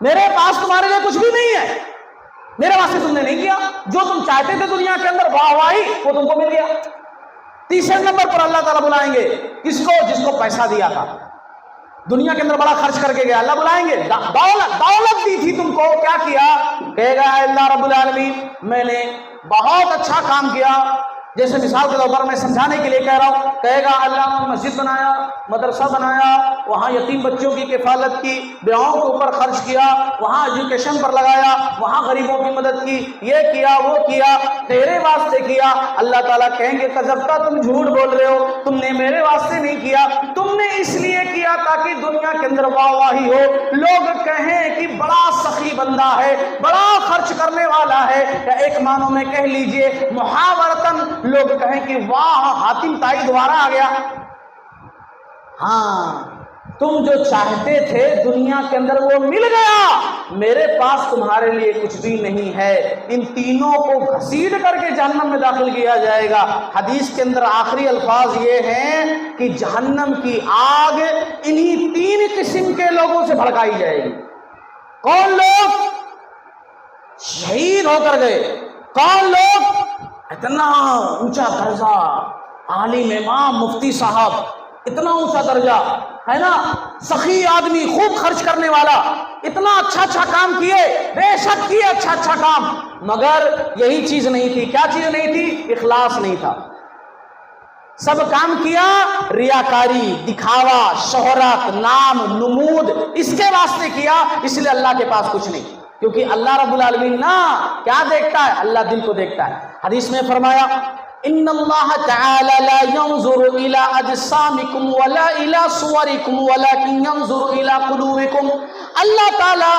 میرے پاس تمہارے لیے کچھ بھی نہیں ہے, میرے واسطے تم نے نہیں کیا, جو تم چاہتے تھے دنیا کے اندر واہ واہی وہ تم کو مل گیا. تیسرے نمبر پر اللہ تعالیٰ بلائیں گے کس کو؟ جس کو پیسہ دیا تھا, دنیا کے اندر بڑا خرچ کر کے گیا, اللہ بلائیں گے, دولت دی تھی تم کو, کیا کیا؟ کہے گا اے اللہ رب العالمین میں نے بہت اچھا کام کیا. جیسے مثال کے طور پر میں سمجھانے کے لیے کہہ رہا ہوں, کہے گا اللہ مسجد بنایا, مدرسہ بنایا, وہاں یتیم بچوں کی کفالت کی, بیواؤں کے اوپر خرچ کیا, وہاں ایجوکیشن پر لگایا, وہاں غریبوں کی مدد کی, یہ کیا وہ کیا, تیرے واسطے کیا. اللہ تعالیٰ کہیں گے کذبتا, تم جھوٹ بول رہے ہو, تم نے میرے واسطے نہیں کیا, تم نے اس لیے کیا تاکہ دنیا کے اندر واہ واہی ہو, لوگ کہیں کہ بڑا سخی بندہ ہے, بڑا خرچ کرنے والا ہے, یا ایک معنوں میں کہہ لیجئے محاورتاً لوگ کہیں کہ واہ حاتم طائی دوبارہ آ گیا. ہاں تم جو چاہتے تھے دنیا کے اندر وہ مل گیا, میرے پاس تمہارے لیے کچھ بھی نہیں ہے. ان تینوں کو گھسیٹ کر کے جہنم میں داخل کیا جائے گا. حدیث کے اندر آخری الفاظ یہ ہیں کہ جہنم کی آگ انہی تین قسم کے لوگوں سے بھڑکائی جائے گی. کون لوگ؟ شہید ہو کر گئے. کون لوگ؟ اتنا اونچا درجہ, عالم, امام, مفتی صاحب, اتنا اونچا درجہ ہے نا, سخی آدمی, خوب خرچ کرنے والا, اتنا اچھا اچھا کام کیے, بے شک کیے اچھا اچھا کام, مگر یہی چیز نہیں تھی. کیا چیز نہیں تھی؟ اخلاص نہیں تھا. سب کام کیا ریاکاری, دکھاوا, شہرت, نام, نمود, اس کے واسطے کیا, اس لیے اللہ کے پاس کچھ نہیں. کیونکہ اللہ رب العالمین نا کیا دیکھتا ہے؟ اللہ دل کو دیکھتا ہے. حدیث میں فرمایا ان اللہ تعالی لا ينظر الى اجسامکم ولا الى صورکم ولكن ينظر الى قلوبکم. اللہ تعالی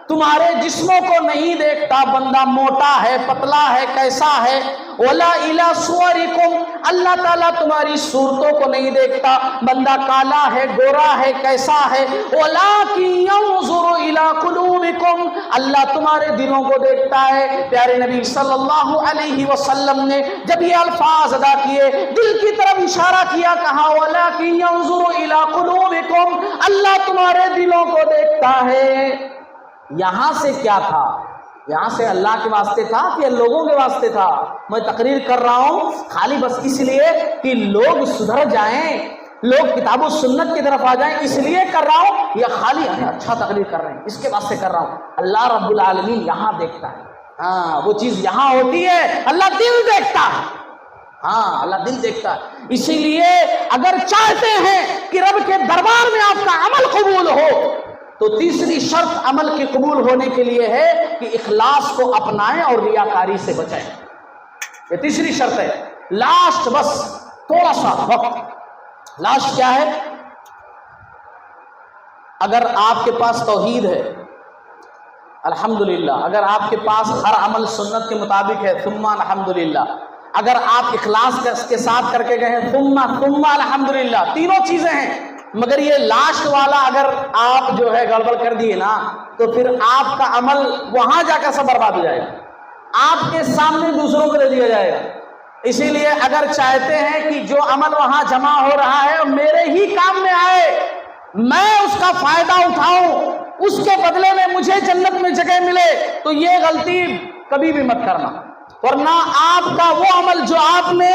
تمہارے جسموں کو نہیں دیکھتا, بندہ موٹا ہے, پتلا ہے, کیسا ہے. ولا الى صورکم, اللہ تعالیٰ تمہاری صورتوں کو نہیں دیکھتا, بندہ کالا ہے, گورا ہے, کیسا ہے. ولكن ينظر الى قلوبکم, اللہ تمہارے دلوں کو دیکھتا ہے. پیارے نبی صلی اللہ علیہ وسلم نے جب یہ الفاظ ادا کیے, دل کی طرف اشارہ کیا, کہا ولكن ينظر الى قلوبکم, اللہ تمہارے دلوں کو دیکھتا ہے. یہاں سے کیا تھا؟ یہاں سے اللہ کے واسطے تھا کہ لوگوں کے واسطے تھا؟ میں تقریر کر رہا ہوں خالی بس اس لیے کہ لوگ سدھر جائیں, لوگ کتاب و سنت کی طرف آ جائیں, اس لیے کر رہا ہوں, یا خالی اچھا تقریر کر رہے ہیں اس کے واسطے کر رہا ہوں؟ اللہ رب العالمین یہاں دیکھتا ہے. ہاں وہ چیز یہاں ہوتی ہے, اللہ دل دیکھتا ہے. ہاں اللہ دل دیکھتا ہے. اسی لیے اگر چاہتے ہیں کہ رب کے دربار میں آپ کا عمل قبول ہو, تو تیسری شرط عمل کے قبول ہونے کے لیے ہے کہ اخلاص کو اپنائیں اور ریاکاری سے بچائیں. یہ تیسری شرط ہے. لاسٹ بس تھوڑا سا وقت. لاسٹ کیا ہے؟ اگر آپ کے پاس توحید ہے الحمدللہ، اگر آپ کے پاس ہر عمل سنت کے مطابق ہے ثم الحمدللہ، اگر آپ اخلاص کے ساتھ کر کے گئے ہیں ثم الحمدللہ، تینوں چیزیں ہیں. مگر یہ لاسٹ والا اگر آپ جو ہے گڑبڑ کر دیے نا تو پھر آپ کا عمل وہاں جا کر سب برباد ہو جائے گا، آپ کے سامنے دوسروں کو دے دیا جائے گا. اسی لیے اگر چاہتے ہیں کہ جو عمل وہاں جمع ہو رہا ہے میرے ہی کام میں آئے، میں اس کا فائدہ اٹھاؤں، اس کے بدلے میں مجھے جنت میں جگہ ملے، تو یہ غلطی کبھی بھی مت کرنا. ورنہ آپ کا وہ عمل جو آپ نے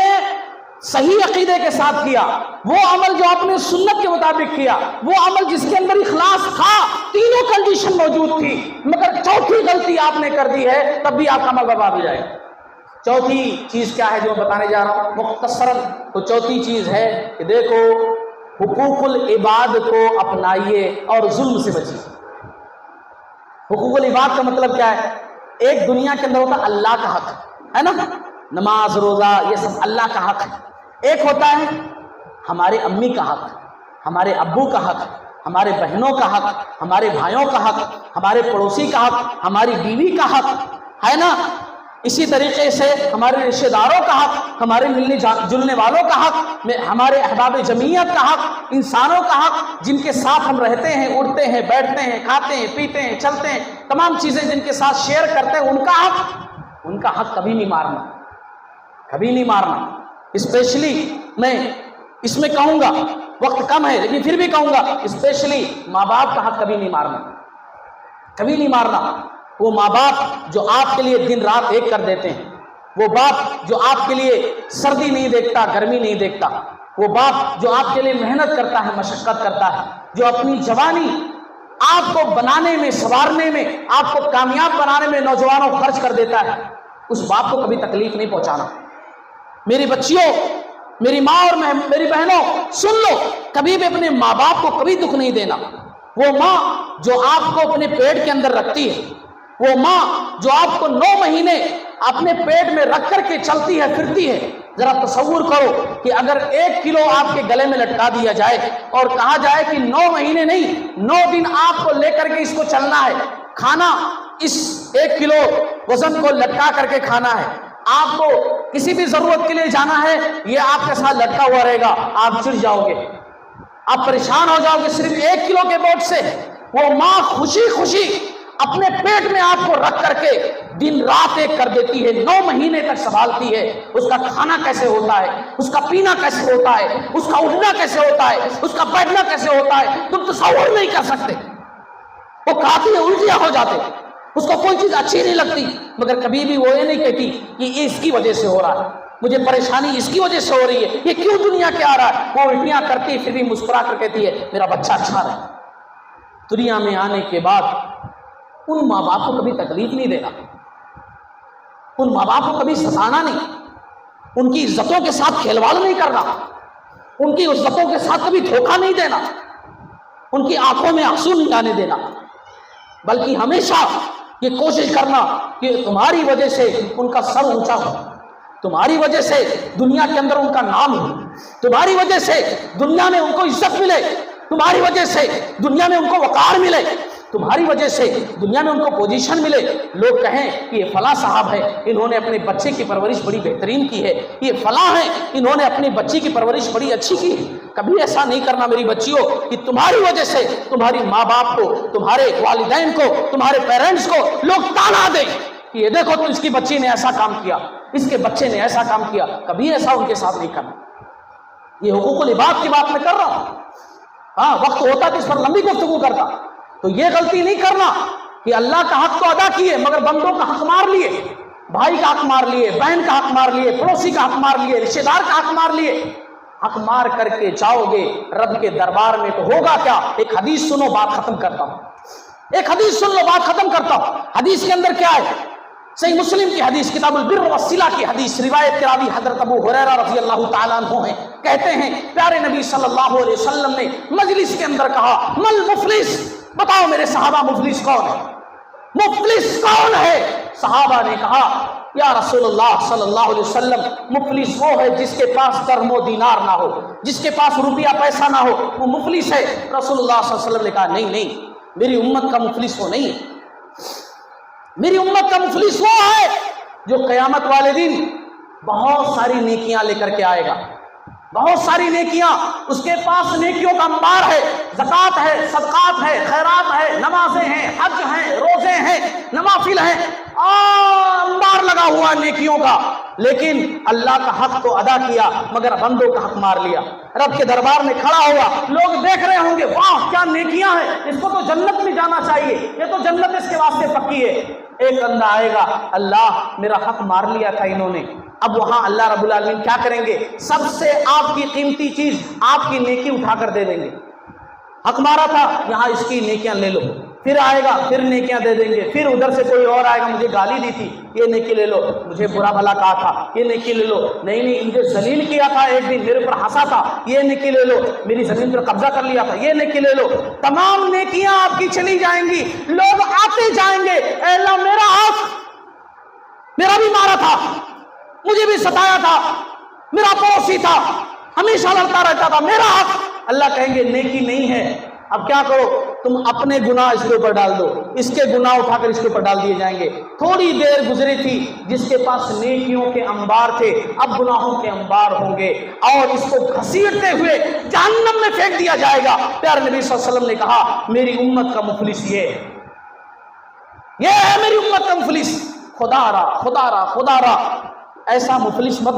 صحیح عقیدے کے ساتھ کیا، وہ عمل جو آپ نے سنت کے مطابق کیا، وہ عمل جس کے اندر اخلاص تھا، تینوں کنڈیشن موجود تھی، مگر چوتھی غلطی آپ نے کر دی ہے، تب بھی آپ کا عمل برباد ہو جائے گا. چوتھی چیز کیا ہے جو میں بتانے جا رہا ہوں مختصراً؟ تو چوتھی چیز ہے کہ دیکھو، حقوق العباد کو اپنائیے اور ظلم سے بچیے. حقوق العباد کا مطلب کیا ہے؟ ایک دنیا کے اندر ہوتا ہے اللہ کا حق، ہے نا، نماز روزہ یہ سب اللہ کا حق ہے. ایک ہوتا ہے ہمارے امی کا حق، ہمارے ابو کا حق، ہمارے بہنوں کا حق، ہمارے بھائیوں کا حق، ہمارے پڑوسی کا حق، ہماری بیوی کا حق، ہے نا. اسی طریقے سے ہمارے رشتہ داروں کا حق، ہمارے ملنے جلنے والوں کا حق، ہمارے احباب جمعیت کا حق، انسانوں کا حق جن کے ساتھ ہم رہتے ہیں، اٹھتے ہیں، بیٹھتے ہیں، کھاتے ہیں، پیتے ہیں، چلتے ہیں، تمام چیزیں جن کے ساتھ شیئر کرتے ہیں، ان کا حق. ان کا حق کبھی نہیں مارنا، کبھی نہیں مارنا. اسپیشلی میں اس میں کہوں گا، وقت کم ہے لیکن پھر بھی کہوں گا، اسپیشلی ماں باپ کا حق کبھی نہیں مارنا، کبھی نہیں مارنا. وہ ماں باپ جو آپ کے لیے دن رات ایک کر دیتے ہیں، وہ باپ جو آپ کے لیے سردی نہیں دیکھتا، گرمی نہیں دیکھتا، وہ باپ جو آپ کے لیے محنت کرتا ہے، مشقت کرتا ہے، جو اپنی جوانی آپ کو بنانے میں، سنوارنے میں، آپ کو کامیاب بنانے میں نوجوانوں خرچ کر دیتا ہے، اس باپ کو کبھی تکلیف نہیں پہنچانا. میری بچیوں، میری ماں اور میری بہنوں، سن لو، کبھی بھی اپنے ماں باپ کو کبھی دکھ نہیں دینا. وہ ماں جو آپ کو اپنے پیٹ کے اندر رکھتی ہے، وہ ماں جو آپ کو 9 مہینے اپنے پیٹ میں رکھ کر کے چلتی ہے، پھرتی ہے. ذرا تصور کرو کہ اگر 1 کلو آپ کے گلے میں لٹکا دیا جائے اور کہا جائے کہ 9 مہینے نہیں، 9 دن آپ کو لے کر کے اس کو چلنا ہے، کھانا اس 1 کلو وزن کو لٹکا کر کے کھانا ہے، آپ کو کسی بھی ضرورت کے لیے جانا ہے، یہ آپ کے ساتھ لٹکا ہوا رہے گا، آپ چڑ جاؤ گے، آپ پریشان ہو جاؤ گے صرف 1 کلو کے بوجھ سے. وہ ماں خوشی خوشی اپنے پیٹ میں آپ کو رکھ کر کے دن رات ایک کر دیتی ہے، 9 مہینے تک سنبھالتی ہے. اس کا کھانا کیسے ہوتا ہے، اس کا پینا کیسے ہوتا ہے، اس کا اٹھنا کیسے ہوتا ہے، اس کا بیٹھنا کیسے ہوتا ہے، تم تصور نہیں کر سکتے. وہ کھاتی ہے، الٹیاں ہو جاتے، اس کو کوئی چیز اچھی نہیں لگتی، مگر کبھی بھی وہ یہ نہیں کہتی کہ یہ اس کی وجہ سے ہو رہا ہے، مجھے پریشانی اس کی وجہ سے ہو رہی ہے، یہ کیوں دنیا کے آ رہا ہے. وہ الٹیاں کرتی پھر بھی مسکرا کر کہتی ہے میرا بچہ اچھا رہے. دنیا میں آنے کے بعد ان ماں باپ کو کبھی تکلیف نہیں دینا، ان ماں باپ کو کبھی ستانا نہیں، ان کی عزتوں کے ساتھ کھیلواڑ نہیں کرنا، ان کی عزتوں کے ساتھ کبھی دھوکہ نہیں دینا، ان کی آنکھوں میں آنسو نہیں آنے دینا، بلکہ ہمیشہ یہ کوشش کرنا کہ تمہاری وجہ سے ان کا سر اونچا ہو، تمہاری وجہ سے دنیا کے اندر ان کا نام ہو، تمہاری وجہ سے دنیا میں ان کو عزت ملے، تمہاری وجہ سے دنیا میں ان کو وقار ملے، تمہاری وجہ سے دنیا میں ان کو پوزیشن ملے. لوگ کہیں کہ یہ فلاں صاحب ہے، انہوں نے اپنے بچے کی پرورش بڑی بہترین کی ہے، یہ فلاں ہے، انہوں نے اپنی بچی کی پرورش بڑی اچھی کی ہے. کبھی ایسا نہیں کرنا میری بچیوں کہ تمہاری وجہ سے تمہاری ماں باپ کو، تمہارے والدین کو، تمہارے پیرنٹس کو لوگ تانا دیں کہ یہ دیکھو تو اس کی بچی نے ایسا کام کیا، اس کے بچے نے ایسا کام کیا. کبھی ایسا ان کے ساتھ نہیں کرنا. یہ حقوق العباد کی بات میں کر رہا ہوں. ہاں، وقت ہوتا تو اس پر لمبی گفتگو کرتا. تو یہ غلطی نہیں کرنا کہ اللہ کا حق تو ادا کیے مگر بندوں کا حق مار لیے، بھائی کا حق مار لیے، بہن کا حق مار لیے، پڑوسی کا حق مار لیے، رشتہ دار کا حق مار لیے. حق مار کر کے جاؤ گے رب کے دربار میں تو ہوگا کیا؟ ایک حدیث سنو، بات ختم کرتا ہوں. ایک حدیث سن لو، بات ختم کرتا ہوں. حدیث کے اندر کیا ہے؟ صحیح مسلم کی حدیث، کتاب البر والصلہ کی حدیث، روایت کے راوی حضرت ابو ہریرہ رضی اللہ تعالیٰ عنہ ہیں. کہتے ہیں پیارے نبی صلی اللہ علیہ وسلم نے مجلس کے اندر کہا مل مفلس، بتاؤ میرے صحابہ مفلس کون ہے؟ مفلس کون ہے؟ صحابہ نے کہا یا رسول اللہ صلی اللہ علیہ وسلم مفلس وہ ہے جس کے پاس درہم و دینار نہ ہو، جس کے پاس روپیہ پیسہ نہ ہو، وہ مفلس ہے۔ رسول اللہ صلی اللہ علیہ وسلم نے کہا نہیں، میری امت کا مفلس وہ نہیں ہے، میری امت کا مفلس وہ ہے جو قیامت والے دن بہت ساری نیکیاں لے کر کے آئے گا، بہت ساری نیکیاں، اس کے پاس نیکیوں کا انبار ہے، زکوٰۃ ہے، صدقات ہے، خیرات ہے، نمازیں ہیں، حج ہیں، روزے ہیں، نوافل ہیں، انبار لگا ہوا نیکیوں کا، لیکن اللہ کا حق تو ادا کیا مگر بندوں کا حق مار لیا۔ رب کے دربار میں کھڑا ہوا، لوگ دیکھ رہے ہوں گے واہ کیا نیکیاں ہیں، اس کو تو جنت میں جانا چاہیے، یہ تو جنت اس کے واسطے پکی ہے۔ ایک بندہ آئے گا، اللہ میرا حق مار لیا تھا انہوں نے، اب وہاں اللہ رب العالمین کیا کریں گے؟ سب سے آپ کی قیمتی چیز، آپ کی نیکی اٹھا کر دے دیں گے۔ حق مارا تھا، یہاں اس کی نیکیاں لے لو، پھر آئے گا پھر نیکیاں دے دیں گے، پھر ادھر سے کوئی اور آئے گا، مجھے گالی دی تھی یہ نیکی لے لو، مجھے برا بھلا کہا تھا یہ نیکی لے لو، نہیں مجھے ذلیل کیا تھا، ایک دن میرے پر ہنسا تھا یہ نیکی لے لو، میری زمین پر قبضہ کر لیا تھا یہ نیکی لے لو۔ تمام نیکیاں آپ کی چلی جائیں گی، لوگ آتے جائیں گے، اے اللہ میرا حق، میرا بھی مارا تھا، مجھے بھی ستایا تھا، میرا پڑوسی تھا، ہمیشہ لڑتا رہتا تھا، میرا حق۔ اللہ کہیں گے نیکی نہیں ہے، اب کیا کرو؟ تم اپنے گناہ اس کے اوپر ڈال دو، اس کے گناہ اٹھا کر اس کے اوپر ڈال دیے جائیں گے۔ تھوڑی دیر گزری تھی جس کے پاس نیکیوں کے انبار تھے، اب گناہوں کے انبار ہوں گے اور اس کو گھسیٹتے ہوئے جہنم میں پھینک دیا جائے گا۔ پیارے نبی صلی اللہ علیہ وسلم نے کہا میری امت کا مفلس یہ ہے میری امت کا مفلس۔ خدا را ایسا مفلس مت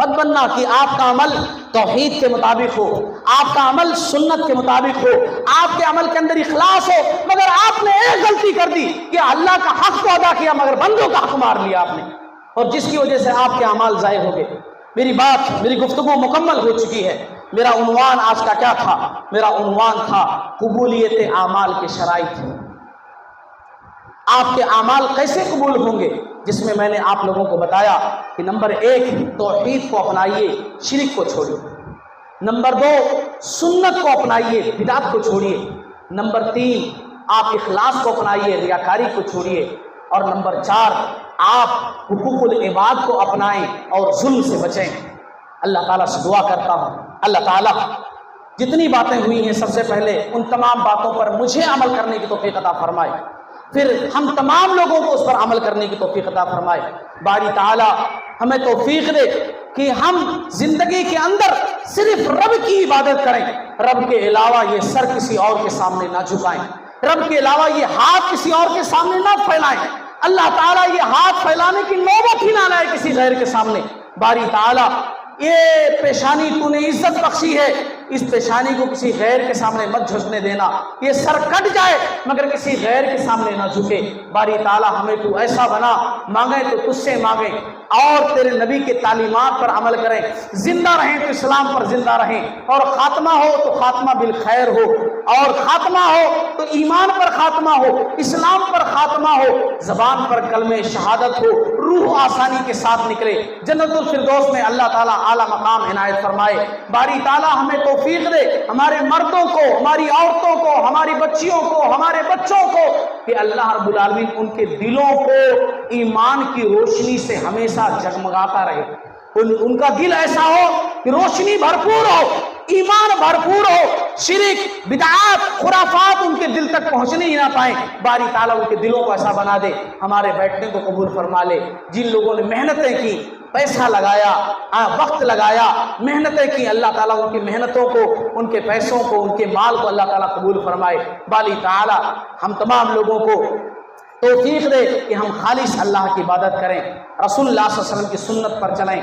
بننا کہ آپ کا عمل توحید کے مطابق ہو، آپ کا عمل سنت کے مطابق ہو، آپ کے عمل کے اندر اخلاص ہو، مگر آپ نے ایک غلطی کر دی کہ اللہ کا حق تو ادا کیا مگر بندوں کا حق مار لیا آپ نے، اور جس کی وجہ سے آپ کے اعمال ضائع ہو گئے۔ میری گفتگو مکمل ہو چکی ہے۔ میرا عنوان آج کا کیا تھا؟ میرا عنوان تھا قبولیت اعمال کے شرائط۔ آپ کے اعمال کیسے قبول ہوں گے؟ جس میں میں نے آپ لوگوں کو بتایا کہ نمبر 1 توحید کو اپنائیے، شرک کو چھوڑیے، نمبر 2 سنت کو اپنائیے، بدعت کو چھوڑیے، نمبر 3 آپ اخلاص کو اپنائیے، ریاکاری کو چھوڑیے، اور نمبر 4 آپ حقوق العباد کو اپنائیں اور ظلم سے بچیں۔ اللہ تعالیٰ سے دعا کرتا ہوں اللہ تعالیٰ جتنی باتیں ہوئی ہیں سب سے پہلے ان تمام باتوں پر مجھے عمل کرنے کی توفیق عطا فرمائے، پھر ہم تمام لوگوں کو اس پر عمل کرنے کی توفیق عطا فرمائے۔ باری تعالیٰ ہمیں توفیق دے کہ ہم زندگی کے اندر صرف رب کی عبادت کریں، رب کے علاوہ یہ سر کسی اور کے سامنے نہ جھکائیں، رب کے علاوہ یہ ہاتھ کسی اور کے سامنے نہ پھیلائیں، اللہ تعالیٰ یہ ہاتھ پھیلانے کی نوبت ہی نہ لائے کسی غیر کے سامنے۔ باری تعالیٰ یہ پیشانی تو نے عزت بخشی ہے، اس پیشانی کو کسی غیر کے سامنے مت جھکنے دینا، یہ سر کٹ جائے مگر کسی غیر کے سامنے نہ جھکے۔ باری تعالیٰ ہمیں تو ایسا بنا، مانگیں تو تجھ سے مانگیں اور تیرے نبی کے تعلیمات پر عمل کریں، زندہ رہیں تو اسلام پر زندہ رہیں، اور خاتمہ ہو تو خاتمہ بالخیر ہو، اور خاتمہ ہو تو ایمان پر خاتمہ ہو، اسلام پر خاتمہ ہو، زبان پر کلمہ شہادت ہو، روح آسانی کے ساتھ نکلے، جنت الفردوس میں اللہ تعالیٰ اعلیٰ مقام عنایت فرمائے۔ باری تعالیٰ ہمیں توفیق دے ہمارے مردوں کو، ہماری عورتوں کو، ہماری بچیوں کو، ہمارے بچوں کو، کہ اللہ رب العالمین ان کے دلوں کو ایمان کی روشنی سے ہمیشہ جگمگاتا رہے، ان کا دل ایسا ہو کہ روشنی بھرپور ہو، ایمان بھرپور ہو، شرک بدعات خرافات ان کے دل تک پہنچنے ہی نہ پائیں۔ باری تعالیٰ ان کے دلوں کو ایسا بنا دے، ہمارے بیٹھنے کو قبول فرما لے۔ جن لوگوں نے محنتیں کی، پیسہ لگایا، وقت لگایا، محنتیں کی، اللہ تعالیٰ ان کی محنتوں کو، ان کے پیسوں کو، ان کے مال کو اللہ تعالیٰ قبول فرمائے۔ باری تعالیٰ ہم تمام لوگوں کو توفیق دے کہ ہم خالص اللہ کی عبادت کریں، رسول اللہ صلی اللہ علیہ وسلم کی سنت پر چلیں۔